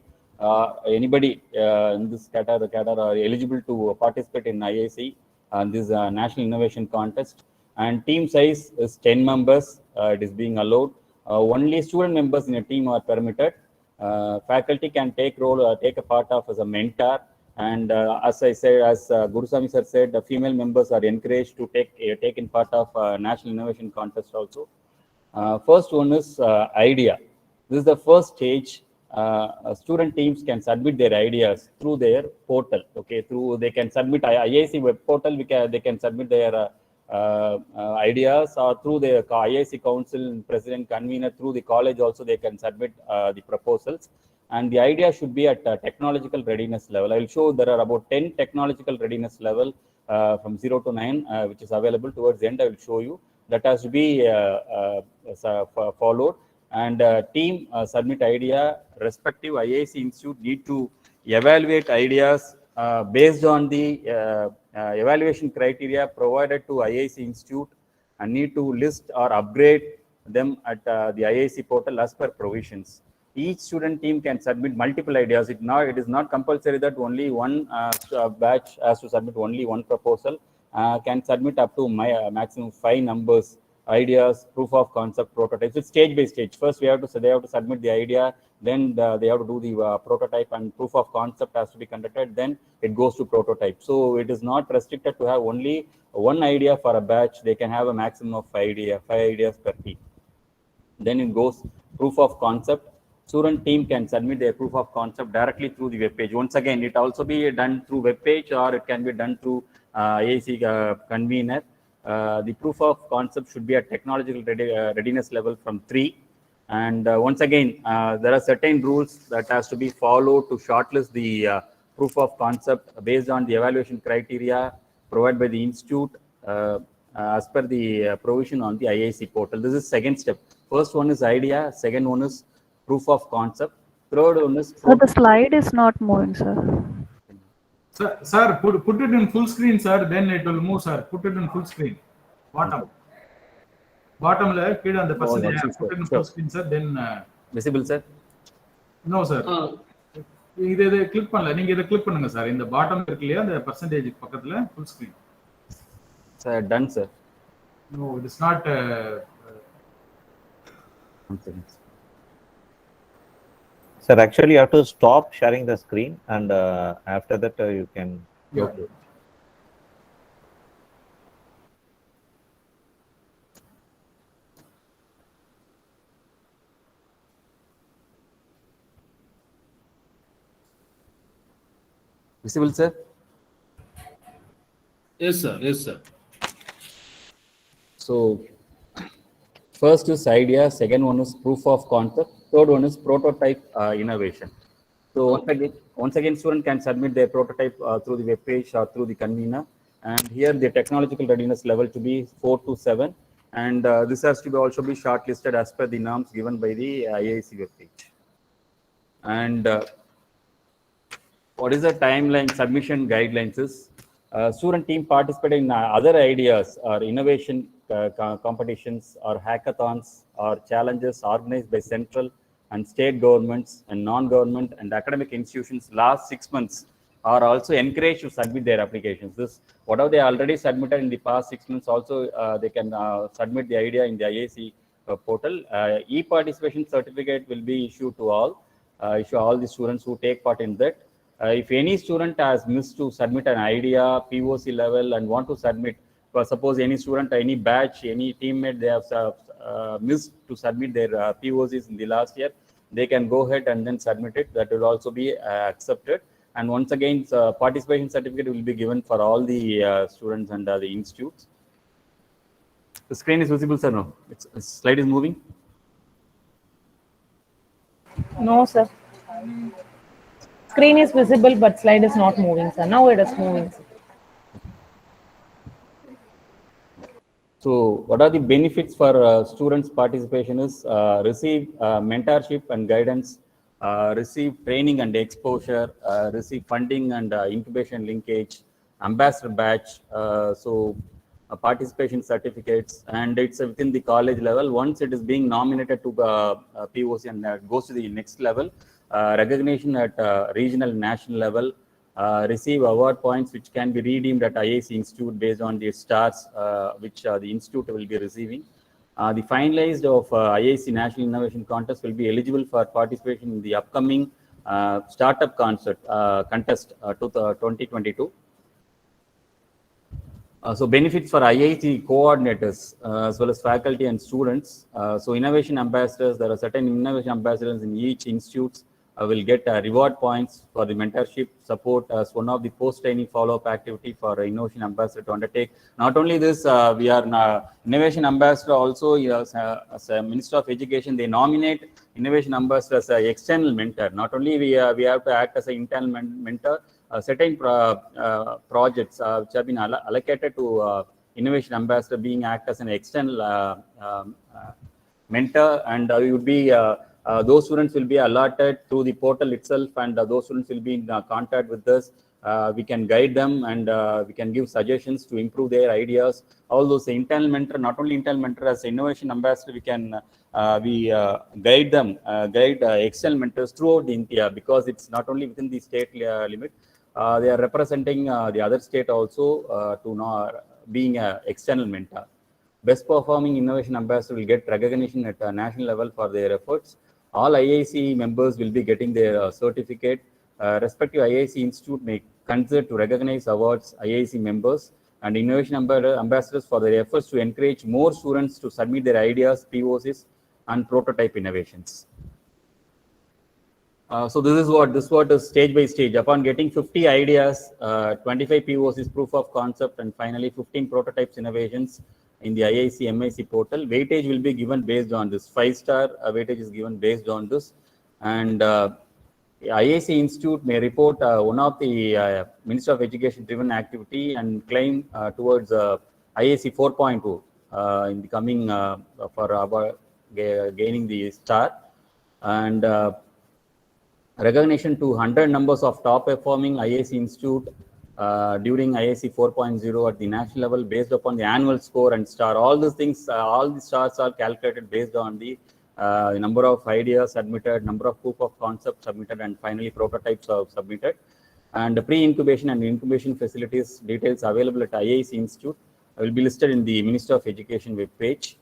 Anybody in this category are eligible to participate in IIC and this national innovation contest. And team size is 10 members. It is being allowed. Only student members in a team are permitted. Faculty can take a part of as a mentor. And as I said, as Gurusamy sir said, the female members are encouraged to take in part of national innovation contest also. First one is idea. This is the first stage. Student teams can submit their ideas through their portal. Okay, they can submit IIC web portal. They can submit their ideas, or through the IIC council, president, convener, through the college also they can submit the proposals. And the idea should be at technological readiness level. I will show there are about 10 technological readiness level from 0 to 9, which is available towards the end. I will show you. That has to be followed. And team submit idea. Respective IIC institute need to evaluate ideas based on the evaluation criteria provided to IIC institute, and need to list or upgrade them at the IIC portal as per provisions. Each student team can submit multiple ideas. It is not compulsory that only one batch has to submit only one proposal. Can submit up to maximum 5 numbers ideas, proof of concept, prototypes. It's stage by stage. First, they have to submit the idea, then they have to do the prototype, and proof of concept has to be conducted. Then it goes to prototype. So it is not restricted to have only one idea for a batch. They can have a maximum of 5 ideas per team. Then it goes proof of concept. Student team can submit their proof of concept directly through the web page. Once again, it also be done through web page, or it can be done through IAC convener. The proof of concept should be at technological readiness level from 3. And once again, there are certain rules that has to be followed to shortlist the proof of concept based on the evaluation criteria provided by the institute as per the provision on the IIC portal. This is second step. First one is idea, second one is proof of concept, third one is... So the slide is not moving, sir. Sir, put it in full screen, sir, then it will move, sir. Put it in full screen. Bottom left, kid on the percentage. Put it in full screen, sir, then... Visible, sir? No, sir. இதை click பண்ணல, நீங்க இதை click பண்ணுங்க sir. இந்த bottom இருக்கு இல்லையா, அந்த percentage பக்கத்துல full screen. Sir, done, sir. No, it is not... Sir, actually, you have to stop sharing the screen, and after that, you can go to it. Visible, sir? Yes, sir. Yes, sir. So, first is idea, second one is proof of concept, third one is prototype innovation. So once again, student can submit their prototype through the web page or through the convener, and here the technological readiness level to be 4 to 7, and this has to be also be shortlisted as per the norms given by the IIC web page. And what is the timeline submission guidelines is student team participate in other ideas or innovation competitions or hackathons or challenges organized by central and state governments and non-government and academic institutions last 6 months are also encouraged to submit their applications. This, whatever they already submitted in the past 6 months, also they can submit the idea in the IAC portal. E-participation certificate will be issued to all the students who take part in that. If any student has missed to submit an idea, POC level, and want to submit, suppose any student, any batch, any teammate, they have missed to submit their POCs in the last year, they can go ahead and then submit it. That will also be accepted. And once again, participation certificate will be given for all the students and the institutes. The screen is visible, sir? No, slide is moving. No, sir. Screen is visible, but slide is not moving, sir. Now it is moving, sir. So what are the benefits for students' participation is receive mentorship and guidance, receive training and exposure, receive funding and incubation linkage, ambassador badge, participation certificates, and it's within the college level. Once it is being nominated to POC and goes to the next level, recognition at regional, national level, receive award points which can be redeemed at IAC Institute based on the stars which the institute will be receiving. The finalized of IAC National Innovation Contest will be eligible for participation in the upcoming Startup Contest 2022. So benefits for IIT coordinators as well as faculty and students. So innovation ambassadors, there are certain innovation ambassadors in each institute will get reward points for the mentorship support as one of the post-training follow-up activity for innovation ambassador to undertake. Not only this, we are innovation ambassador also as a Minister of Education, they nominate innovation ambassador as an external mentor. Not only we have to act as an internal mentor, certain projects which have been allocated to innovation ambassador being act as an external mentor, and we would be those students will be allotted through the portal itself, and those students will be in contact with us. We can guide them and we can give suggestions to improve their ideas. All those internal mentor, not only internal mentor, as innovation ambassador, we can guide them, guide external mentors throughout India, because it's not only within the state limit. They are representing the other state also to being an external mentor. Best performing innovation ambassador will get recognition at a national level for their efforts. All IIC members will be getting their certificate. Respective IIC institute may consider to recognize awards IIC members and innovation ambassadors for their efforts to encourage more students to submit their ideas, POCs, and prototype innovations. So this is stage by stage. Upon getting 50 ideas, 25 POCs, proof of concept, and finally 15 prototypes innovations in the IIC MIC portal, weightage will be given based on this. 5-star weightage is given based on this, and IIC Institute may report one of the Minister of Education driven activity and claim towards IIC 4.2 in the coming for gaining the star, and recognition to 100 numbers of top performing IIC Institute during IIC 4.0 at the national level based upon the annual score and star. All these things, all the stars are calculated based on the number of ideas submitted, number of proof of concept submitted, and finally prototypes are submitted. And pre-incubation and incubation facilities details available at IIC Institute will be listed in the Minister of Education web page.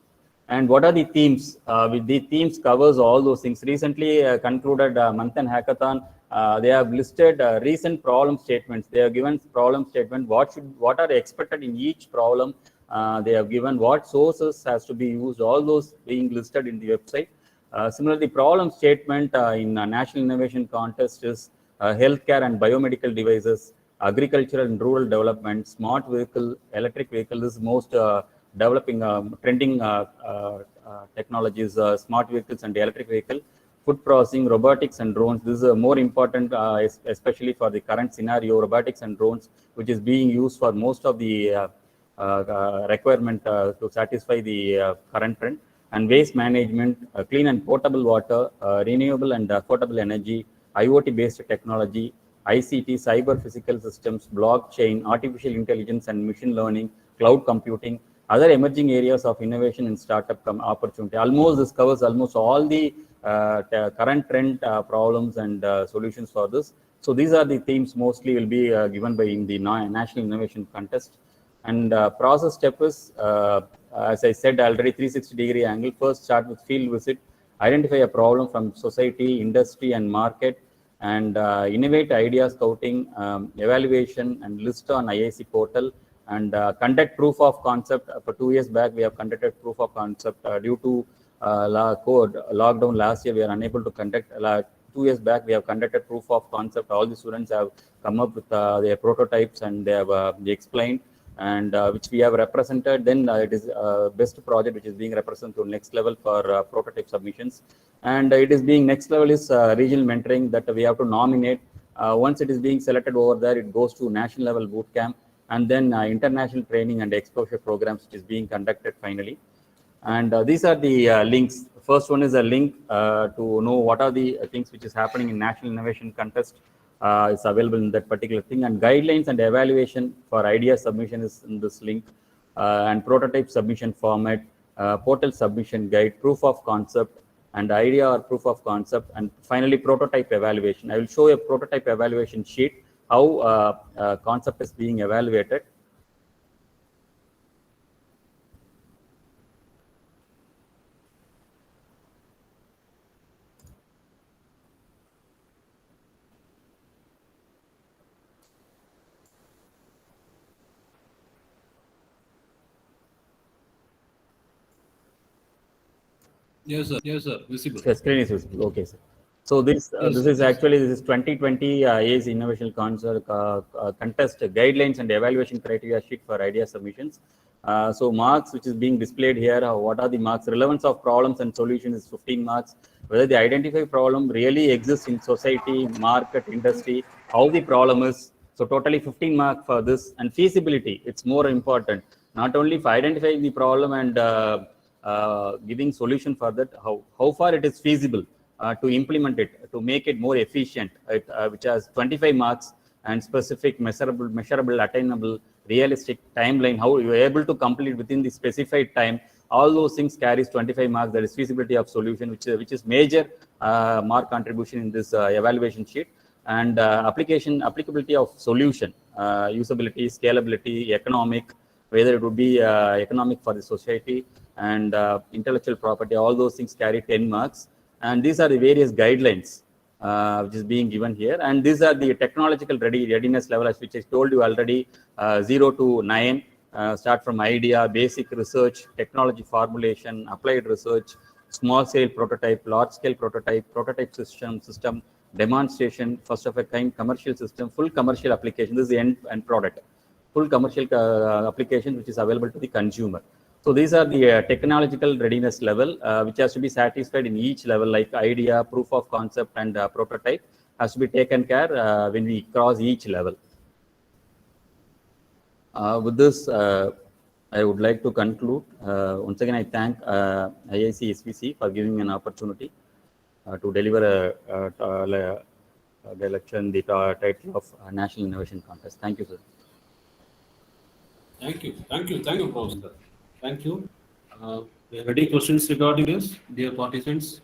And what are the themes? With the themes covers all those things. Recently concluded Manthan Hackathon, they have listed recent problem statements. They have given problem statement, what are expected in each problem. They have given what sources has to be used, all those being listed in the website. Similarly, problem statement in National Innovation Contest is healthcare and biomedical devices, agricultural and rural development, smart vehicle, electric vehicle is most developing trending technologies, smart vehicles and electric vehicle, food processing, robotics and drones. This is more important, especially for the current scenario, robotics and drones, which is being used for most of the requirement to satisfy the current trend. And waste management, clean and potable water, renewable and affordable energy, IoT-based technology, ICT, cyber physical systems, blockchain, artificial intelligence and machine learning, cloud computing, other emerging areas of innovation and startup opportunity. Almost this covers almost all the current trend problems and solutions for this. So these are the themes mostly will be given by in the National Innovation Contest. And process step is, as I said already, 360-degree angle. First start with field visit, identify a problem from society, industry and market, and innovate idea scouting, evaluation and list on IIC portal, and conduct proof of concept. For 2 years back, we have conducted proof of concept due to lockdown last year. We are unable to conduct. 2 years back, we have conducted proof of concept. All the students have come up with their prototypes and they have explained, and which we have represented. Then it is best project which is being represented to next level for prototype submissions. And it is being next level is regional mentoring that we have to nominate. Once it is being selected over there, it goes to national level boot camp, and then international training and exposure programs which is being conducted finally. And these are the links. First one is a link to know what are the things which is happening in National Innovation Contest. It's available in that particular thing, and guidelines and evaluation for idea submission is in this link, and prototype submission format, portal submission guide, proof of concept and idea or proof of concept, and finally prototype evaluation. I will show a prototype evaluation sheet, how concept is being evaluated. Yes, sir. Yes, sir. Visible. The screen is visible. Okay, sir. So this this is actually this is 2020 ACE Innovation Contest guidelines and evaluation criteria sheet for idea submissions. So marks which is being displayed here, what are the marks? Relevance of problems and solutions is 15 marks. Whether the identified problem really exists in society, market, industry, how the problem is. So totally 15 marks for this. And feasibility, it's more important. Not only for identifying the problem and giving solution for that, how far it is feasible to implement it, to make it more efficient, which has 25 marks, and specific, measurable, attainable, realistic timeline, how you are able to complete within the specified time. All those things carries 25 marks. That is feasibility of solution, which is major mark contribution in this evaluation sheet. And applicability of solution, usability, scalability, economic, whether it would be economic for the society and intellectual property, all those things carry 10 marks. And these are the various guidelines which is being given here. And these are the technological readiness level, as which I told you already, 0 to 9. Start from idea, basic research, technology formulation, applied research, small scale prototype, large scale prototype, prototype system, demonstration, first of a kind, commercial system, full commercial application. This is the end product, full commercial application which is available to the consumer. So these are the technological readiness level which has to be satisfied in each level, like idea, proof of concept, and prototype has to be taken care when we cross each level. With this, I would like to conclude. Once again, I thank IIC SVC for giving me an opportunity to deliver the lecture in the title of National Innovation Contest. Thank you, sir. Thank you, Professor. Thank you. We have any questions regarding this, dear participants?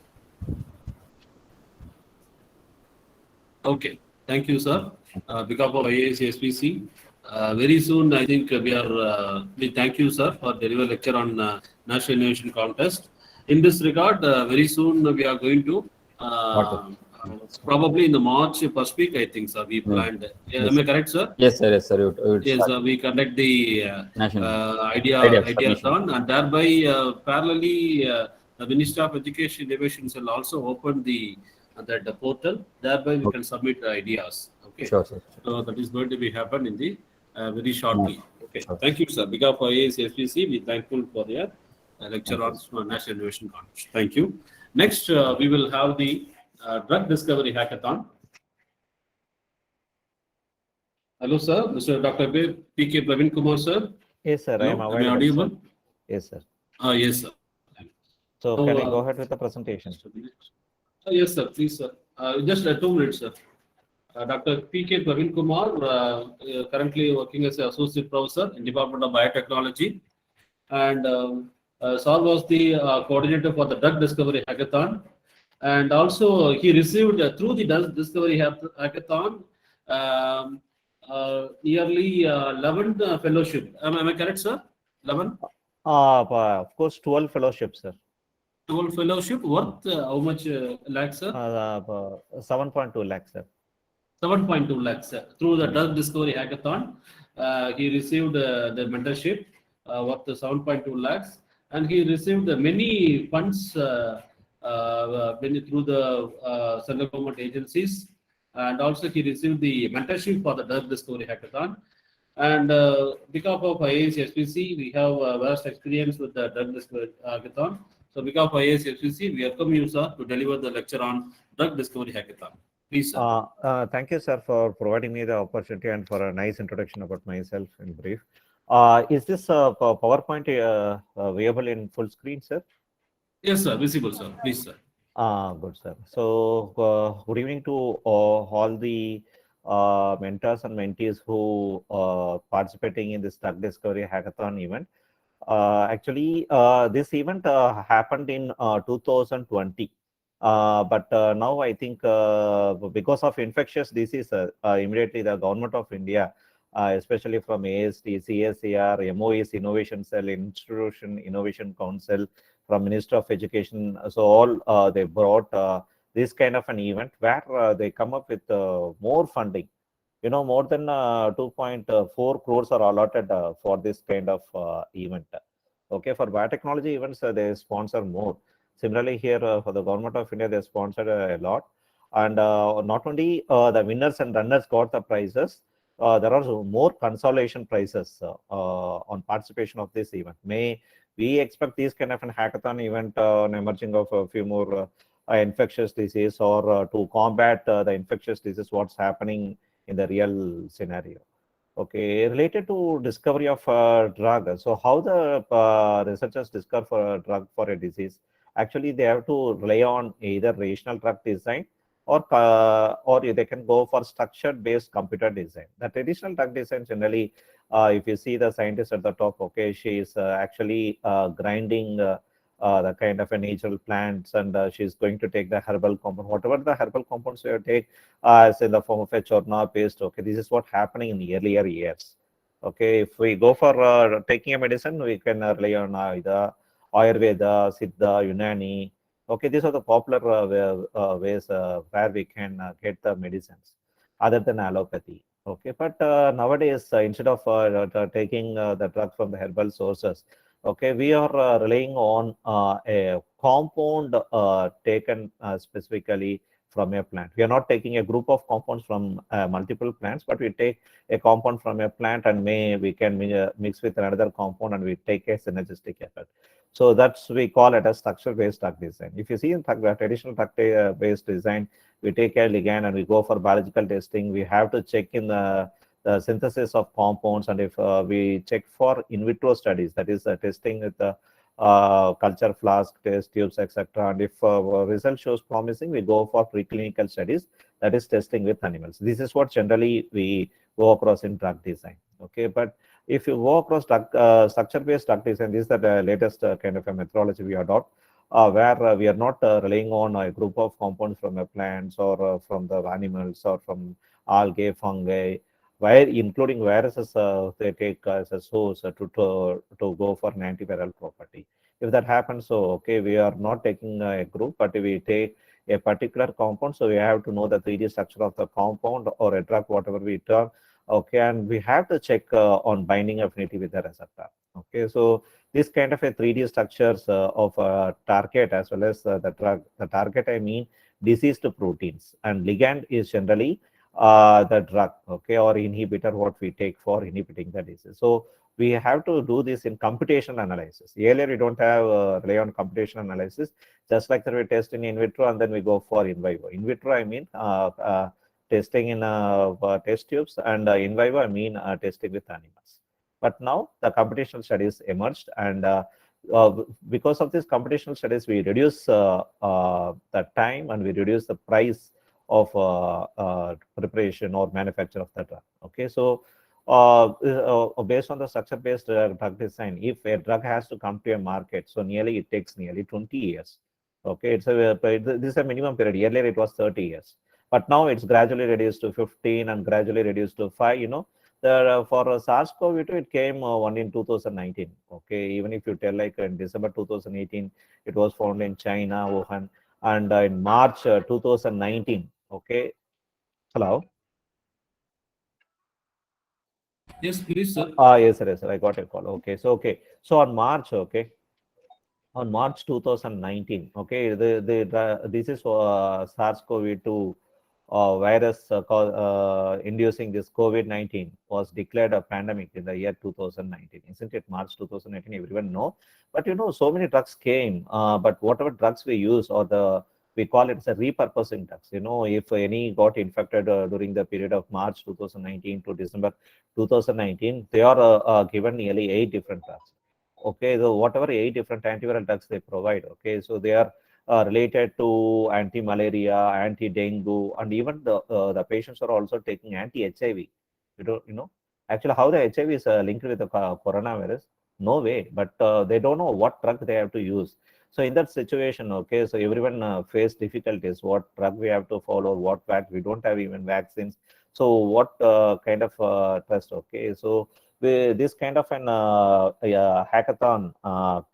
Okay, thank you, sir. Behalf of IAS SPC, very soon I think we thank you, sir, for delivering lecture on National Innovation Contest. In this regard, very soon we are going to probably in the March first week, I think, sir, we planned. Yes. Am I correct, sir? Yes, sir. Yes, sir. Yes, we conduct the Idea ideathon, and thereby parallelly the Ministry of Education Innovations will also open the portal. Thereby we can submit ideas. Okay. Sure, sir. So that is going to be happen in the very shortly. Okay. Sure. Thank you, sir. Because for IAS SPC, we thankful for your lecture on National Innovation Contest. Thank you. Next, we will have the drug discovery hackathon. Hello, sir. Mr. Dr. P.K. Praveen Kumar, sir. Yes, sir. Hello? I am Am I available. audible? Sir. Yes, sir. Yes, sir. So can I go ahead with the presentation? Yes, sir. Please, sir. Just 2 minutes, sir. Dr. P.K. Praveen Kumar, currently working as an associate professor in Department of Biotechnology. And Sir was the coordinator for the drug discovery hackathon. And also he received through the drug discovery hackathon nearly 11 fellowship. Am I correct, sir? 11? Of course, 12 fellowships, sir. 12 fellowship worth how much lakhs, sir? 7.2 lakhs, sir. 7.2 lakhs, sir. Through the drug discovery hackathon, he received the mentorship worth 7.2 lakhs, and he received many funds through the central government agencies, and also he received the mentorship for the drug discovery hackathon. And because of IAS SPC, we have vast experience with the drug discovery hackathon. So because of IAS SPC, we welcome you, sir, to deliver the lecture on drug discovery hackathon. Please, sir. Thank you, sir, for providing me the opportunity and for a nice introduction about myself in brief. Is this PowerPoint viewable in full screen, sir? Yes, sir. Visible, sir. Please, sir. Good, sir. So, good evening to all the mentors and mentees who participating in this drug discovery hackathon event. Actually, this event happened in 2020. But now I think because of infectious disease, immediately the government of India, especially from ASD, CSAR, MOE's Innovation Cell, Institution Innovation Council, from Minister of Education, so all they brought this kind of an event where they come up with more funding. You know, more than 2.4 crores are allotted for this kind of event. Okay, for biotechnology events, they sponsor more. Similarly, here for the government of India, they sponsored a lot. And not only the winners and runners got the prizes, there are more consolation prizes on participation of this event. May we expect this kind of an hackathon event on emerging of a few more infectious disease or to combat the infectious disease, what's happening in the real scenario. Okay, related to discovery of a drug. So how the researchers discover a drug for a disease? Actually, they have to rely on either rational drug design or they can go for structured based computer design. The traditional drug design generally, if you see the scientist at the top, okay, she is actually grinding the kind of a natural plants, and she's going to take the herbal compound, whatever the herbal compounds you take as in the form of a churna paste. Okay, this is what happening in the earlier years. Okay, if we go for taking a medicine, we can rely on either Ayurveda, Siddha, Unani. Okay, these are the popular ways where we can get the medicines other than allopathy. Okay, but nowadays, instead of taking the drug from the herbal sources, okay, we are relying on a compound taken specifically from a plant. We are not taking a group of compounds from multiple plants, but we take a compound from a plant and we can mix with another compound and we take a synergistic effect. So that's we call it a structure-based drug design. If you see in traditional drug-based design, we take a ligand and we go for biological testing. We have to check in the synthesis of compounds, and if we check for in vitro studies, that is testing with the culture flask, test tubes, etc. And if result shows promising, we go for preclinical studies, that is testing with animals. This is what generally we go across in drug design. Okay, but if you go across structure-based drug design, this is the latest kind of a methodology we adopt, where we are not relying on a group of compounds from plants or from the animals or from algae, fungi, where including viruses they take as a source to go for an antiviral property. If that happens, so okay, we are not taking a group, but we take a particular compound, so we have to know the 3D structure of the compound or a drug, whatever we term. Okay, and we have to check on binding affinity with the receptor. Okay, so this kind of a 3D structures of a target as well as the drug. The target, I mean, diseased proteins, and ligand is generally the drug, okay, or inhibitor, what we take for inhibiting the disease. So we have to do this in computational analysis. Earlier, we don't have rely on computational analysis. Just like that, we test in vitro and then we go for in vivo. In vitro, I mean testing in test tubes, and in vivo, I mean testing with animals. But now the computational studies emerged, and because of these computational studies, we reduce the time and we reduce the price of preparation or manufacture of the drug. Okay, so based on the structure-based drug design, if a drug has to come to a market, so it takes nearly 20 years. Okay, this is a minimum period. Earlier it was 30 years, but now it's gradually reduced to 15 and gradually reduced to 5. For SARS-CoV-2, it came one in 2019. Okay, even if you tell like in December 2018, it was found in China, Wuhan, and in March 2019. Okay, hello. Yes, please, sir. Yes, sir, yes, sir. I got a call. Okay, so so on March, on March 2019, okay, this is SARS-CoV-2 virus inducing this COVID-19 was declared a pandemic in the year 2019, isn't it? March 2019, everyone know. But so many drugs came, but whatever drugs we use, or we call it as a repurposing drugs. If any got infected during the period of March 2019 to December 2019, they are given nearly 8 different drugs. Okay, so whatever 8 different antiviral drugs they provide, okay, so they are related to anti-malaria, anti-dengue, and even the patients are also taking anti-HIV. Actually how the HIV is linked with the coronavirus, no way, but they don't know what drug they have to use. So in that situation, okay, so everyone face difficulties, what drug we have to follow, what vaccine, we don't have even vaccines, so what kind of trust. Okay, so this kind of an hackathon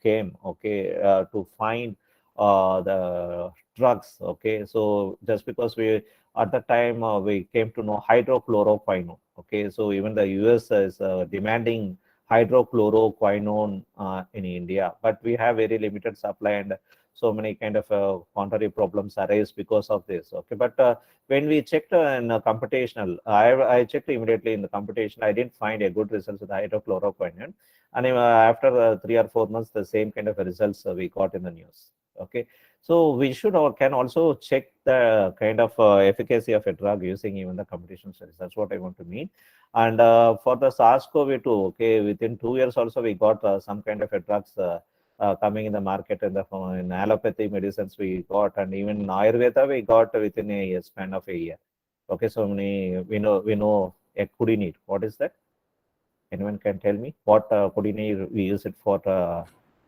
came, okay, to find the drugs. Okay, so just because we at the time we came to know hydrochloroquine. Okay, so even the US is demanding hydrochloroquine in India, but we have very limited supply, and so many kind of contrary problems arise because of this. Okay, but when we checked in computational, I checked immediately in the computation. I didn't find a good results with hydrochloroquine, and after 3 or 4 months, the same kind of results we got in the news. Okay, so we should or can also check the kind of efficacy of a drug using even the computational studies. That's what I want to mean. And for the SARS-CoV-2, okay, within 2 years also we got some kind of a drugs coming in the market, and in allopathy medicines we got, and even in Ayurveda we got within a span of a year. Okay, so we know a kudinir. What is that? Anyone can tell me what kudinir we use it for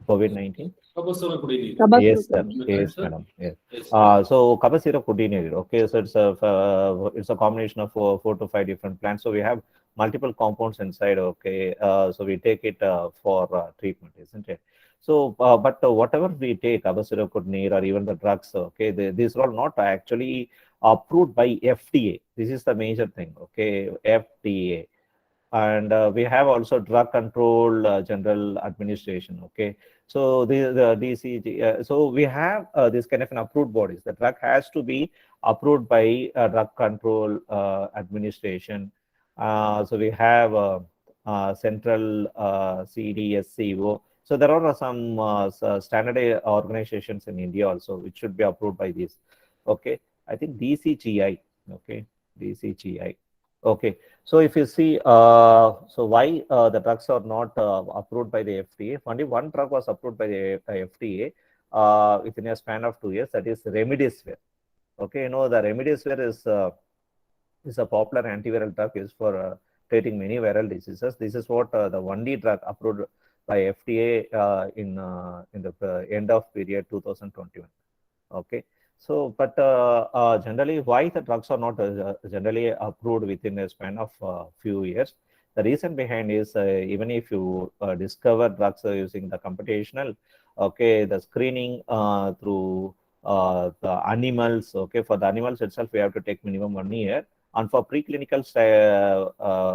COVID-19? Kabasura Kudini. Yes, sir. Am I correct, Yes, sir? madam. Yes. Yes. So Kabasira coordinated. Okay, so it's a combination of four to five different plants. So we have multiple compounds inside. Okay, so we take it for treatment, isn't it? So, but whatever we take, Kabasira coordinator or even the drugs, okay, these are all not actually approved by FDA. This is the major thing. Okay, FDA. And we have also drug control general administration. Okay, so the DCG, so we have this kind of an approved bodies. The drug has to be approved by drug control administration. So we have central CDSCO. So there are some standard organizations in India also which should be approved by this. Okay, I think DCGI. Okay, DCGI. Okay, so if you see, so why the drugs are not approved by the FDA? Only one drug was approved by the FDA within a span of 2 years. That is Remdesivir. Okay, you know the Remdesivir is a popular antiviral drug used for treating many viral diseases. This is what the only drug approved by FDA in the end of period 2021. Okay. So, but generally, why the drugs are not generally approved within a span of few years? The reason behind is even if you discover drugs using the computational, okay, the screening through the animals, okay, for the animals itself, we have to take minimum 1 year. And for preclinical,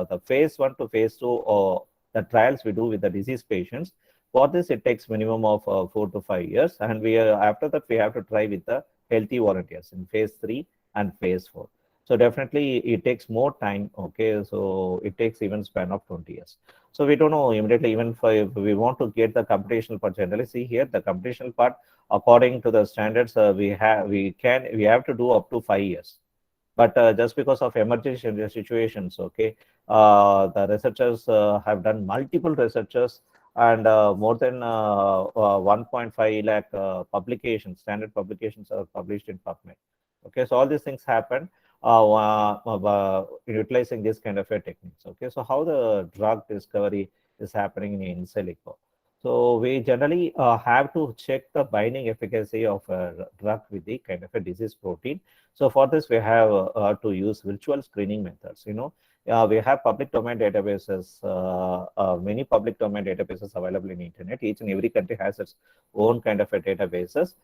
the phase 1 to phase 2, the trials we do with the disease patients, for this, it takes minimum of 4 to 5 years, and we after that we have to try with the healthy volunteers in phase 3 and phase 4. So definitely it takes more time. Okay, so it takes even span of 20 years. So we don't know immediately even if we want to get the computational part. Generally, see here the computational part according to the standards we have to do up to 5 years. But just because of emergency situations, okay, the researchers have done multiple researchers and more than 1.5 lakh publications, standard publications are published in PubMed. Okay, so all these things happen utilizing this kind of a techniques. Okay, so how the drug discovery is happening in silico. So we generally have to check the binding efficacy of a drug with the kind of a disease protein. So for this, we have to use virtual screening methods. You know, we have public domain databases, many public domain databases available in internet. Each and every country has its own kind of a databases.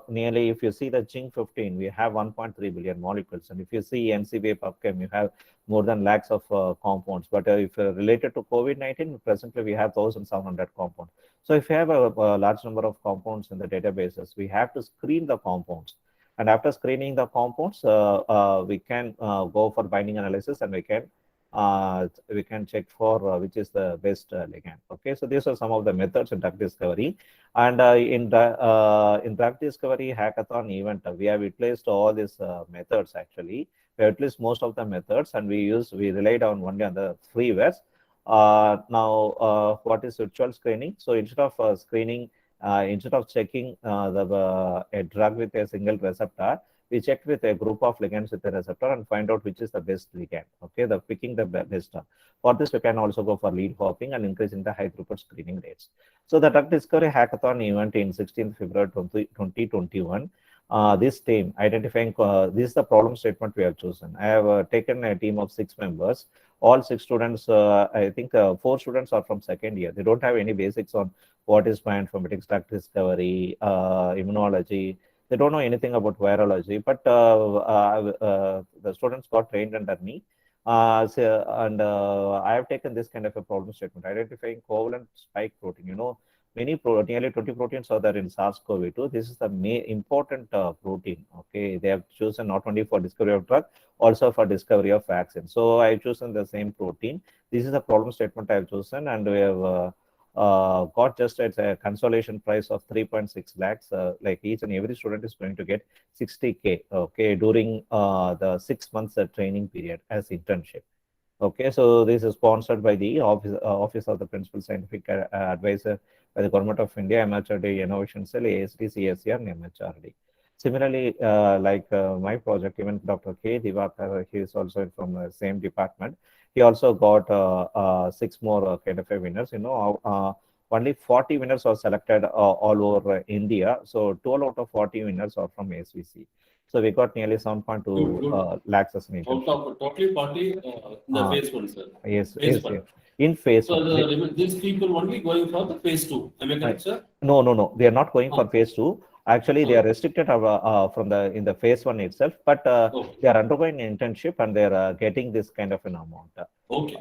Nearly, if you see the Jing15, we have 1.3 billion molecules. And if you see NCBA PubChem, you have more than lakhs of compounds. But if related to COVID-19, presently we have 1,700 compounds. So if you have a large number of compounds in the databases, we have to screen the compounds. And after screening the compounds, we can go for binding analysis, and we can check for which is the best ligand. Okay, so these are some of the methods in drug discovery. And in drug discovery hackathon event, we have utilized all these methods. Actually, we have utilized most of the methods, and we relied on only on the freewares. Now, what is virtual screening? So instead of screening, instead of checking a drug with a single receptor, we checked with a group of ligands with a receptor and find out which is the best ligand. Okay, picking the best one. For this, we can also go for lead hopping and increasing the high throughput screening rates. So the drug discovery hackathon event in 16th February 2021. This team identifying this is the problem statement we have chosen. I have taken a team of 6 members. All 6 students, I think 4 students are from second year. They don't have any basics on what is bioinformatics, drug discovery, immunology. They don't know anything about virology, but the students got trained under me. And I have taken this kind of a problem statement, identifying covalent spike protein. You know, nearly 20 proteins are there in SARS-CoV-2. This is the important protein. Okay, they have chosen not only for discovery of drug, also for discovery of vaccine. So I have chosen the same protein. This is the problem statement I have chosen, and we have got just at a consolation price of 3.6 lakhs. Like each and every student is going to get 60K. Okay, during the 6 months training period as internship. Okay, so this is sponsored by the Office of the Principal Scientific Advisor by the Government of India, MHRD Innovation Cell, ASD, CSR, and MHRD. Similarly, like my project, even Dr. K. Divakar, he is also from the same department. He also got 6 more kind of winners. You know, only 40 winners are selected all over India. So 12 out of 40 winners are from SVC. So we got nearly 7.2 lakhs as an internship. Out of totally 40 in the phase 1, sir. Yes, Phase yes, 1. yes. In phase So 1. these people only going for the phase 2. Am I correct, sir? No, no, no. They are not going for phase 2. Actually, they are restricted from in the phase 1 itself, but they are undergoing an internship and they are getting this kind of an amount. Okay.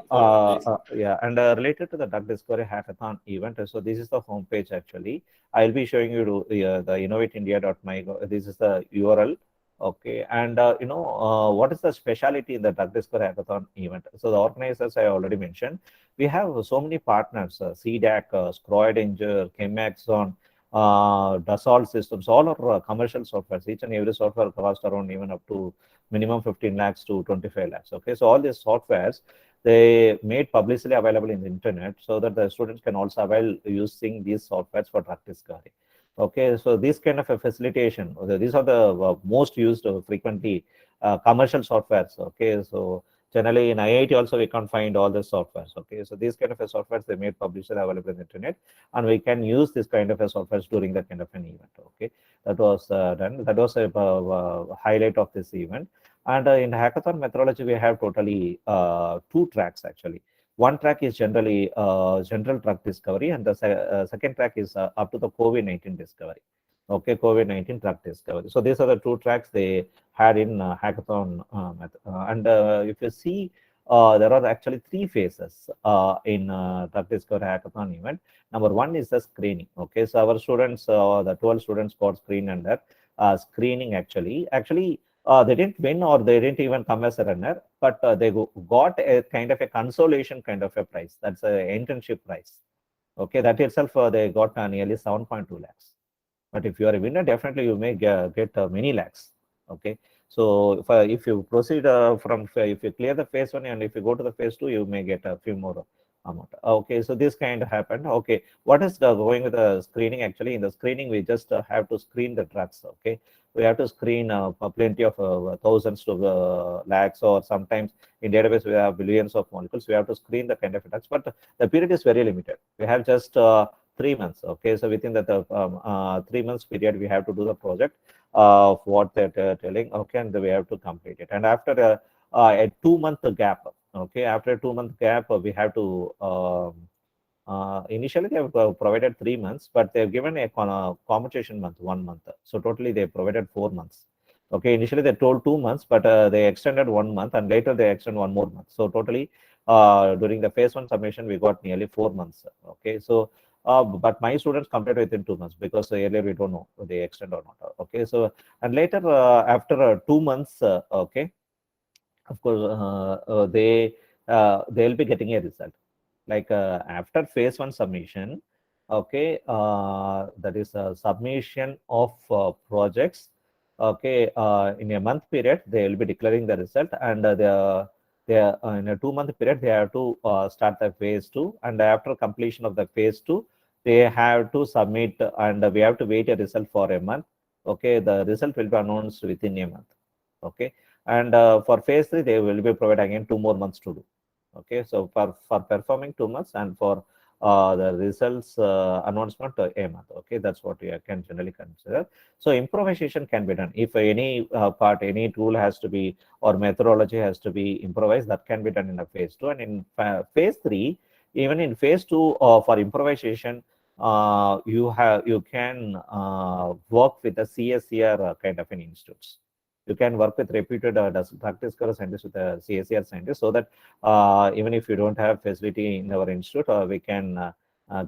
Yeah, and related to the drug discovery hackathon event, so this is the homepage actually. I'll be showing you the innovateindia.my. This is the URL. Okay, and what is the speciality in the drug discovery hackathon event? So the organizers I already mentioned. We have so many partners: CDAC, Scroidinger, Chemaxon, Dassault Systems. All are commercial softwares. Each and every software costs around even up to minimum 15 lakhs to 25 lakhs. Okay, so all these softwares, they made publicly available in the internet so that the students can also avail using these softwares for drug discovery. Okay, so this kind of a facilitation, these are the most used frequently commercial softwares. Okay, so generally in IIT also we can't find all the softwares. Okay, so these kind of a softwares they made publicly available in the internet, and we can use this kind of a softwares during that kind of an event. Okay, that was done. That was a highlight of this event. And in hackathon methodology, we have totally 2 tracks actually. One track is generally general drug discovery, and the second track is up to the COVID-19 discovery. Okay, COVID-19 drug discovery. So these are the 2 tracks they had in hackathon method. And if you see, there are actually 3 phases in drug discovery hackathon event. Number 1 is the screening. Okay, so our students, the 12 students got screened under screening actually. They didn't win or they didn't even come as a runner, but they got a kind of a consolation kind of a prize. That's an internship prize. Okay, that itself they got nearly 7.2 lakhs. But if you are a winner, definitely you may get many lakhs. Okay, so if you proceed if you clear the phase 1 and if you go to the phase 2, you may get a few more amount. Okay, so this kind of happened. Okay, what is going with the screening? Actually, in the screening, we just have to screen the drugs. Okay, we have to screen plenty of thousands to lakhs, or sometimes in database we have billions of molecules. We have to screen the kind of drugs, but the period is very limited. We have just 3 months. Okay, so within that 3 months period, we have to do the project of what they're telling. Okay, and we have to complete it. And after a 2-month gap, okay, after a 2-month gap, we have to initially they have provided 3 months, but they've given a compensation month, 1 month. So totally they provided 4 months. Okay, initially they told 2 months, but they extended 1 month, and later they extended 1 more month. So totally during the phase 1 submission, we got nearly 4 months. Okay, so but my students completed within 2 months, because earlier we don't know they extend or not. Okay, so and later after 2 months, okay, of course they'll be getting a result. Like after phase 1 submission, okay, that is a submission of projects. Okay, in a month period they will be declaring the result, and they in a 2-month period they have to start the phase 2, and after completion of the phase 2 they have to submit, and we have to wait a result for a month. Okay, the result will be announced within a month. Okay, and for phase 3 they will be providing again 2 more months to do. Okay, so for performing 2 months, and for the results announcement a month. Okay, that's what we can generally consider. So improvisation can be done if any any tool has to be, or methodology has to be improvised. That can be done in a phase 2, and in phase 3, even in phase 2 for improvisation, you can work with the CSCR kind of an institutes. You can work with reputed drug discovery scientists, with the CSCR scientists, so that even if you don't have facility in our institute, we can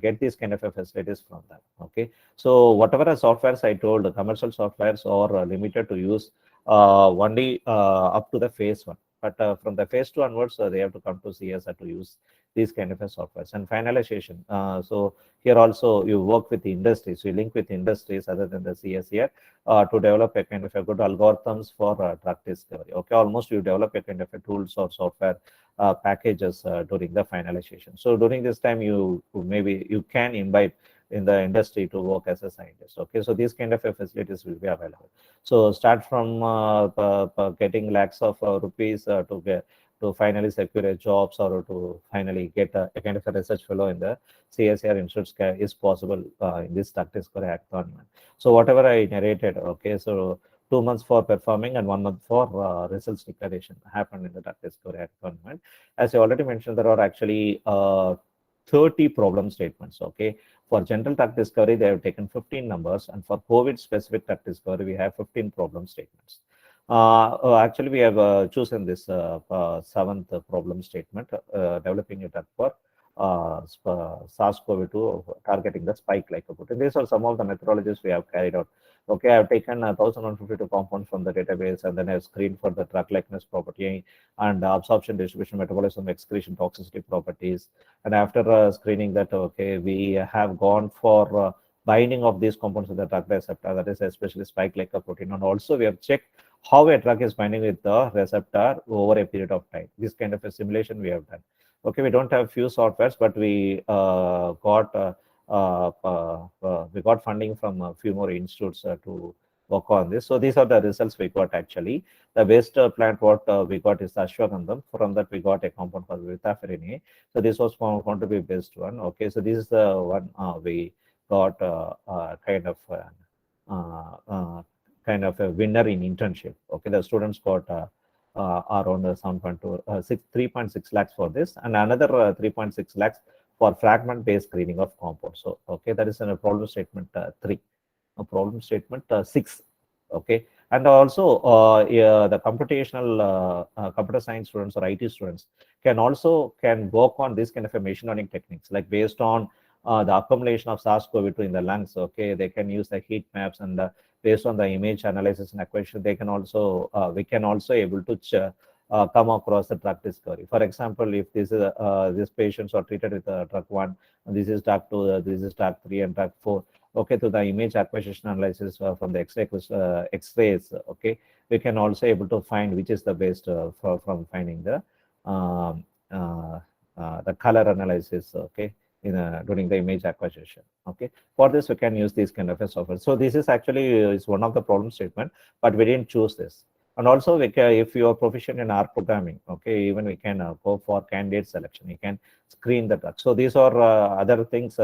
get these kind of facilities from them. Okay, so whatever softwares I told, the commercial softwares are limited to use only up to the phase 1. But from the phase 2 onwards, they have to come to CSR to use these kind of softwares. And finalization. So here also you work with the industries, you link with industries other than the CSCR to develop a kind of a good algorithms for drug discovery. Okay, almost you develop a kind of a tools or software packages during the finalization. So during this time, you can imbibe in the industry to work as a scientist. Okay, so these kind of facilities will be available. So start from getting lakhs of rupees to to finally secure a jobs or to finally get a kind of a research fellow in the CSR institutes is possible in this drug discovery hackathon. So whatever I narrated, okay, so 2 months for performing and 1 month for results declaration happened in the drug discovery hackathon. As I already mentioned, there are actually 30 problem statements, okay. For general drug discovery, they have taken 15 numbers, and for COVID-specific drug discovery, we have 15 problem statements. Actually, we have chosen this seventh problem statement, developing a drug for SARS-CoV-2 targeting the spike-like protein. These are some of the methodologies we have carried out. Okay, I've taken 1,152 compounds from the database, and then I've screened for the drug likeness property and absorption, distribution, metabolism, excretion, toxicity properties. And after screening that, okay, we have gone for binding of these compounds with the drug receptor, that is especially spike-like protein. And also we have checked how a drug is binding with the receptor over a period of time. This kind of a simulation we have done. Okay, we don't have few softwares, but we got funding from a few more institutes to work on this. So these are the results we got actually. The waste plant what we got is ashwagandham. From that we got a compound called vitaferine. So this was found to be best one. Okay, so this is the one we got kind of a winner in internship. Okay, the students got around 3.6 lakhs for this, and another 3.6 lakhs for fragment-based screening of compounds. So, okay, that is in a problem statement 3. A problem statement 6. Okay, and also the computational computer science students or IT students can work on this kind of a machine learning techniques, like based on the accumulation of SARS-CoV-2 in the lungs. Okay, they can use the heat maps, and based on the image analysis and acquisition, they can also we can also able to come across the drug discovery. For example, if this is these patients are treated with drug 1, and this is drug 2, this is drug 3, and drug 4. Okay, to the image acquisition analysis from the X-rays. Okay, we can also able to find which is the best from finding the color analysis. Okay, during the image acquisition. Okay, for this we can use this kind of a software. So this is actually is one of the problem statement, but we didn't choose this. And also we can, if you are proficient in R programming, okay, even we can go for candidate selection. You can screen the drug. So these are other things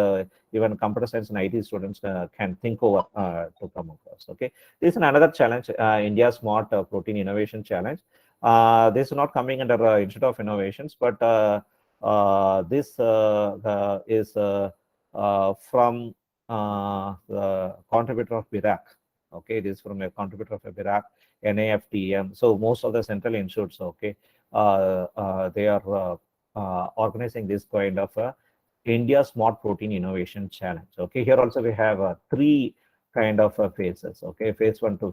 even computer science and IT students can think over to come across. Okay, this is another challenge, India Smart Protein Innovation Challenge. This is not coming under Institute of Innovations, but this is from the contributor of BIRAC. Okay, it is from a contributor of a BIRAC, NAFTM. So most of the central institutes, okay, they are organizing this kind of India Smart Protein Innovation Challenge. Okay, here also we have 3 kind of phases. Okay, phase 1 to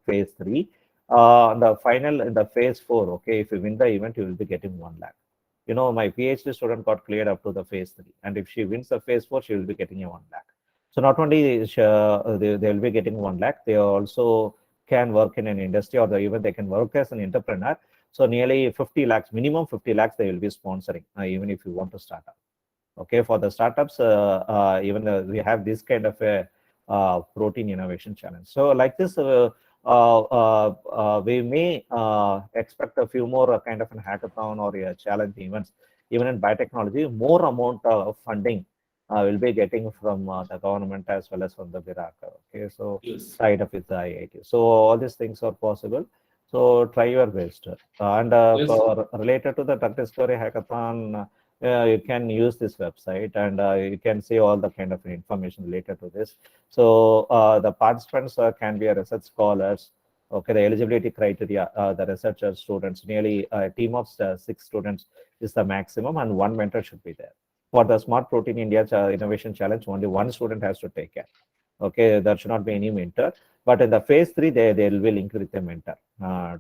phase 3. The final in the phase 4. Okay, if you win the event, you will be getting 1 lakh. You know, my PhD student got cleared up to the phase 3, and if she wins the phase 4, she will be getting a 1 lakh. So not only they will be getting 1 lakh, they also can work in an industry, or even they can work as an entrepreneur. So nearly 50 lakhs, minimum 50 lakhs, they will be sponsoring, even if you want to start up. Okay, for the startups, even we have this kind of a protein innovation challenge. So like this, we may expect a few more kind of an hackathon or a challenge events. Even in biotechnology, more amount of funding will be getting from the government as well as from the BIRAC. Okay, so Yes. tied up with the IIT. So all these things are possible. So try your best. And Yes. for related to the drug discovery hackathon, you can use this website, and you can see all the kind of information related to this. So the participants can be a research scholars. Okay, the eligibility criteria, the researcher students, nearly a team of 6 students is the maximum, and 1 mentor should be there. For the Smart Protein India Innovation Challenge, only 1 student has to take care. Okay, there should not be any mentor. But in the phase 3, they will link with a mentor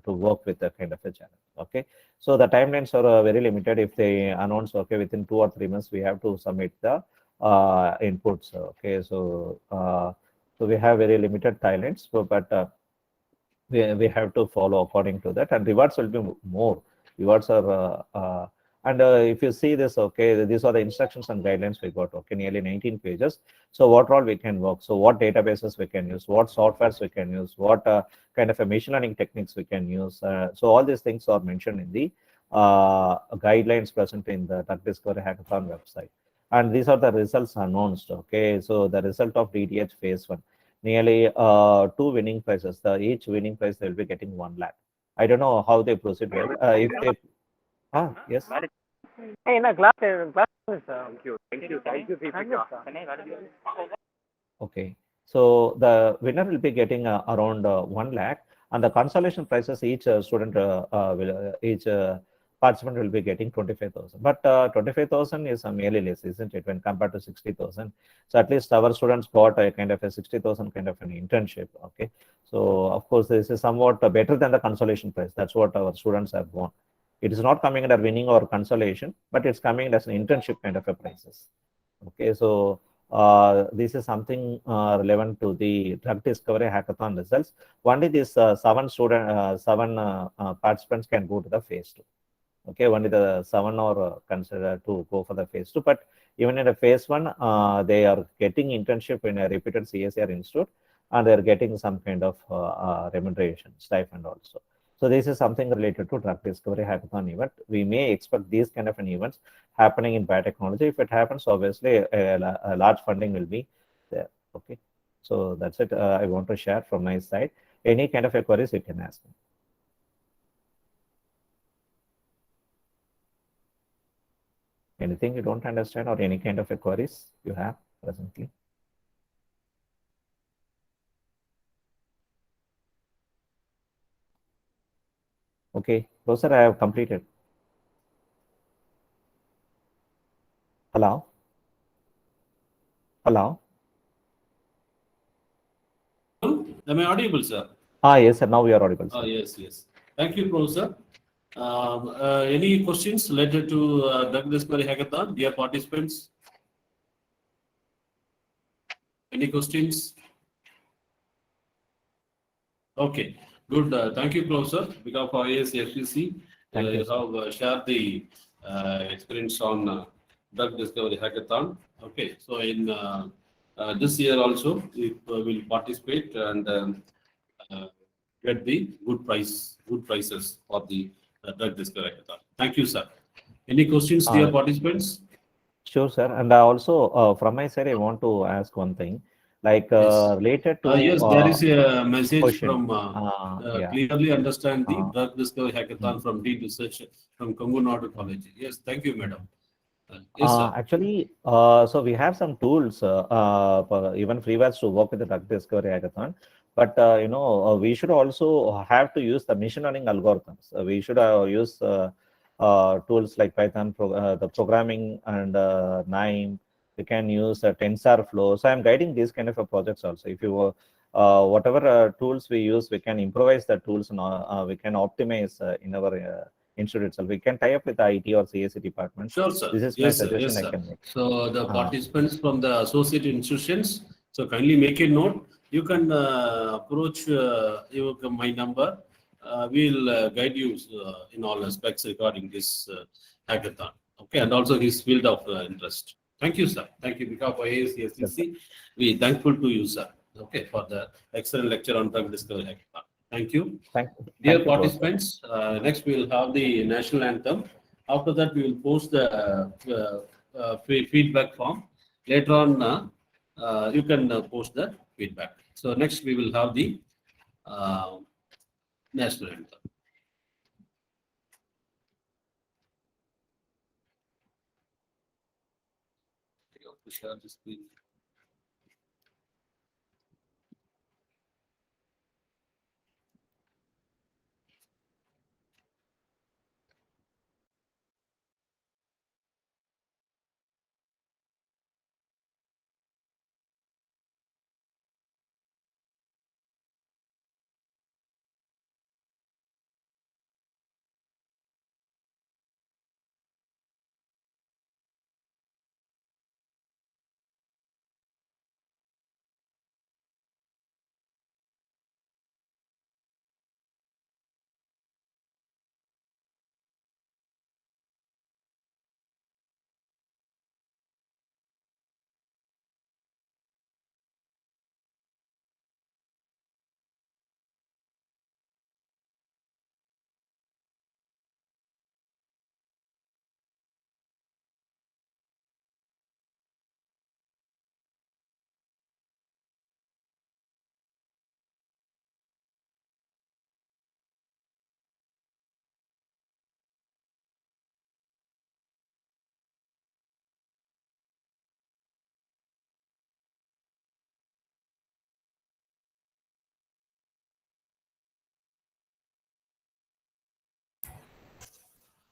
to work with the kind of a challenge. Okay, so the timelines are very limited. If they announce, okay, within 2 or 3 months, we have to submit the inputs. Okay, so so we have very limited timelines, but we have to follow according to that, and rewards will be more. Rewards are and if you see this, okay, these are the instructions and guidelines we got. Okay, nearly 19 pages. So what all we can work, so what databases we can use, what softwares we can use, what kind of a machine learning techniques we can use. So all these things are mentioned in the guidelines present in the Drug Discovery Hackathon website. And these are the results announced. Okay, so the result of DDH phase 1, nearly two winning prizes. Each winning prize they will be getting 1 lakh. I don't know how they proceed well. If they, yes. Hey, na glass, glass is thank you. Okay, so the winner will be getting around 1 lakh, and the consolation prizes each each participant will be getting 25,000. But 25,000 is merely less, isn't it, when compared to 60,000? So at least our students got a kind of a 60,000 kind of an internship. Okay, so of course this is somewhat better than the consolation prize. That's what our students have won. It is not coming under winning or consolation, but it's coming as an internship kind of a prizes. Okay, so this is something relevant to the drug discovery hackathon results. Only these seven participants can go to the phase 2. Okay, only the 7 are considered to go for the phase 2. But even in the phase 1, they are getting internship in a reputed CSR institute, and they are getting some kind of remuneration, stipend also. So this is something related to drug discovery hackathon event. We may expect these kind of an events happening in biotechnology. If it happens, obviously a large funding will be there. Okay, so that's it. I want to share from my side. Any kind of queries you can ask me. Anything you don't understand or any kind of queries you have presently? Okay, Professor, I have completed. Hello? Hello? Am I audible, sir? Yes, sir. Now we are audible, sir. Yes. Thank you, Professor. Any questions related to Drug Discovery Hackathon, dear participants? Any questions? Okay, good. Thank you, Professor. Because for ASFCC, you have shared the experience on Drug Discovery Hackathon. Okay, so in this year also, we will participate and get the good prizes for the Drug Discovery Hackathon. Thank you, sir. Any questions, dear participants? Sure, sir. And also, from my side, I want to ask one thing, like related to yes, there is a message question. from Yeah. clearly understand the Drug Discovery Hackathon from D Research from Kongu Nadu College. Yes, thank you, madam. Yes, sir. Actually, so we have some tools, even freewares to work with the drug discovery hackathon. But we should also have to use the machine learning algorithms. We should use tools like Python, the programming, and NIME. We can use TensorFlow. So I'm guiding these kind of projects also. If you whatever tools we use, we can improvise the tools and we can optimize in our institute itself. We can tie up with the IT or CSC department. Sure, sir. This is Yes, my sir. suggestion Yes, I sir. can make. So the participants from the associated institutions, so kindly make a note. You can approach my number. We'll guide you in all aspects regarding this hackathon. Okay, and also his field of interest. Thank you, sir. Thank you. Because for ASCC, we thankful to you, sir. Okay, for the excellent lecture on drug discovery hackathon. Thank you. Dear participants, next we will have the national anthem. After that, we will post the feedback form. Later on, you can post the feedback. So next, we will have the national anthem. Share the screen.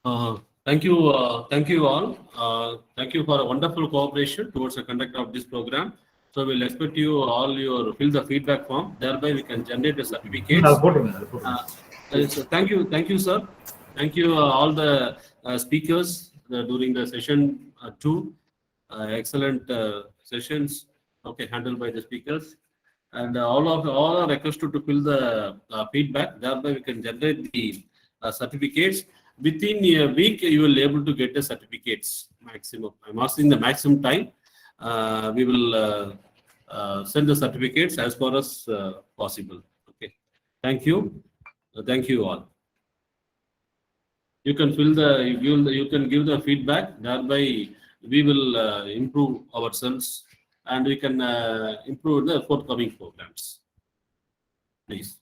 Thank you all. Thank you for a wonderful cooperation towards the conduct of this program. So we'll expect you all your fill the feedback form. Thereby we can generate the certificates. So thank you, sir. Thank you all the speakers during the session 2. Excellent sessions. Okay, handled by the speakers. And all are requested to fill the feedback. Thereby we can generate the certificates. Within a week, you will be able to get the certificates maximum. I'm asking the maximum time. We will send the certificates as far as possible. Okay. Thank you. Thank you all. You can fill the you can give the feedback. Thereby we will improve ourselves and we can improve the forthcoming programs. Please.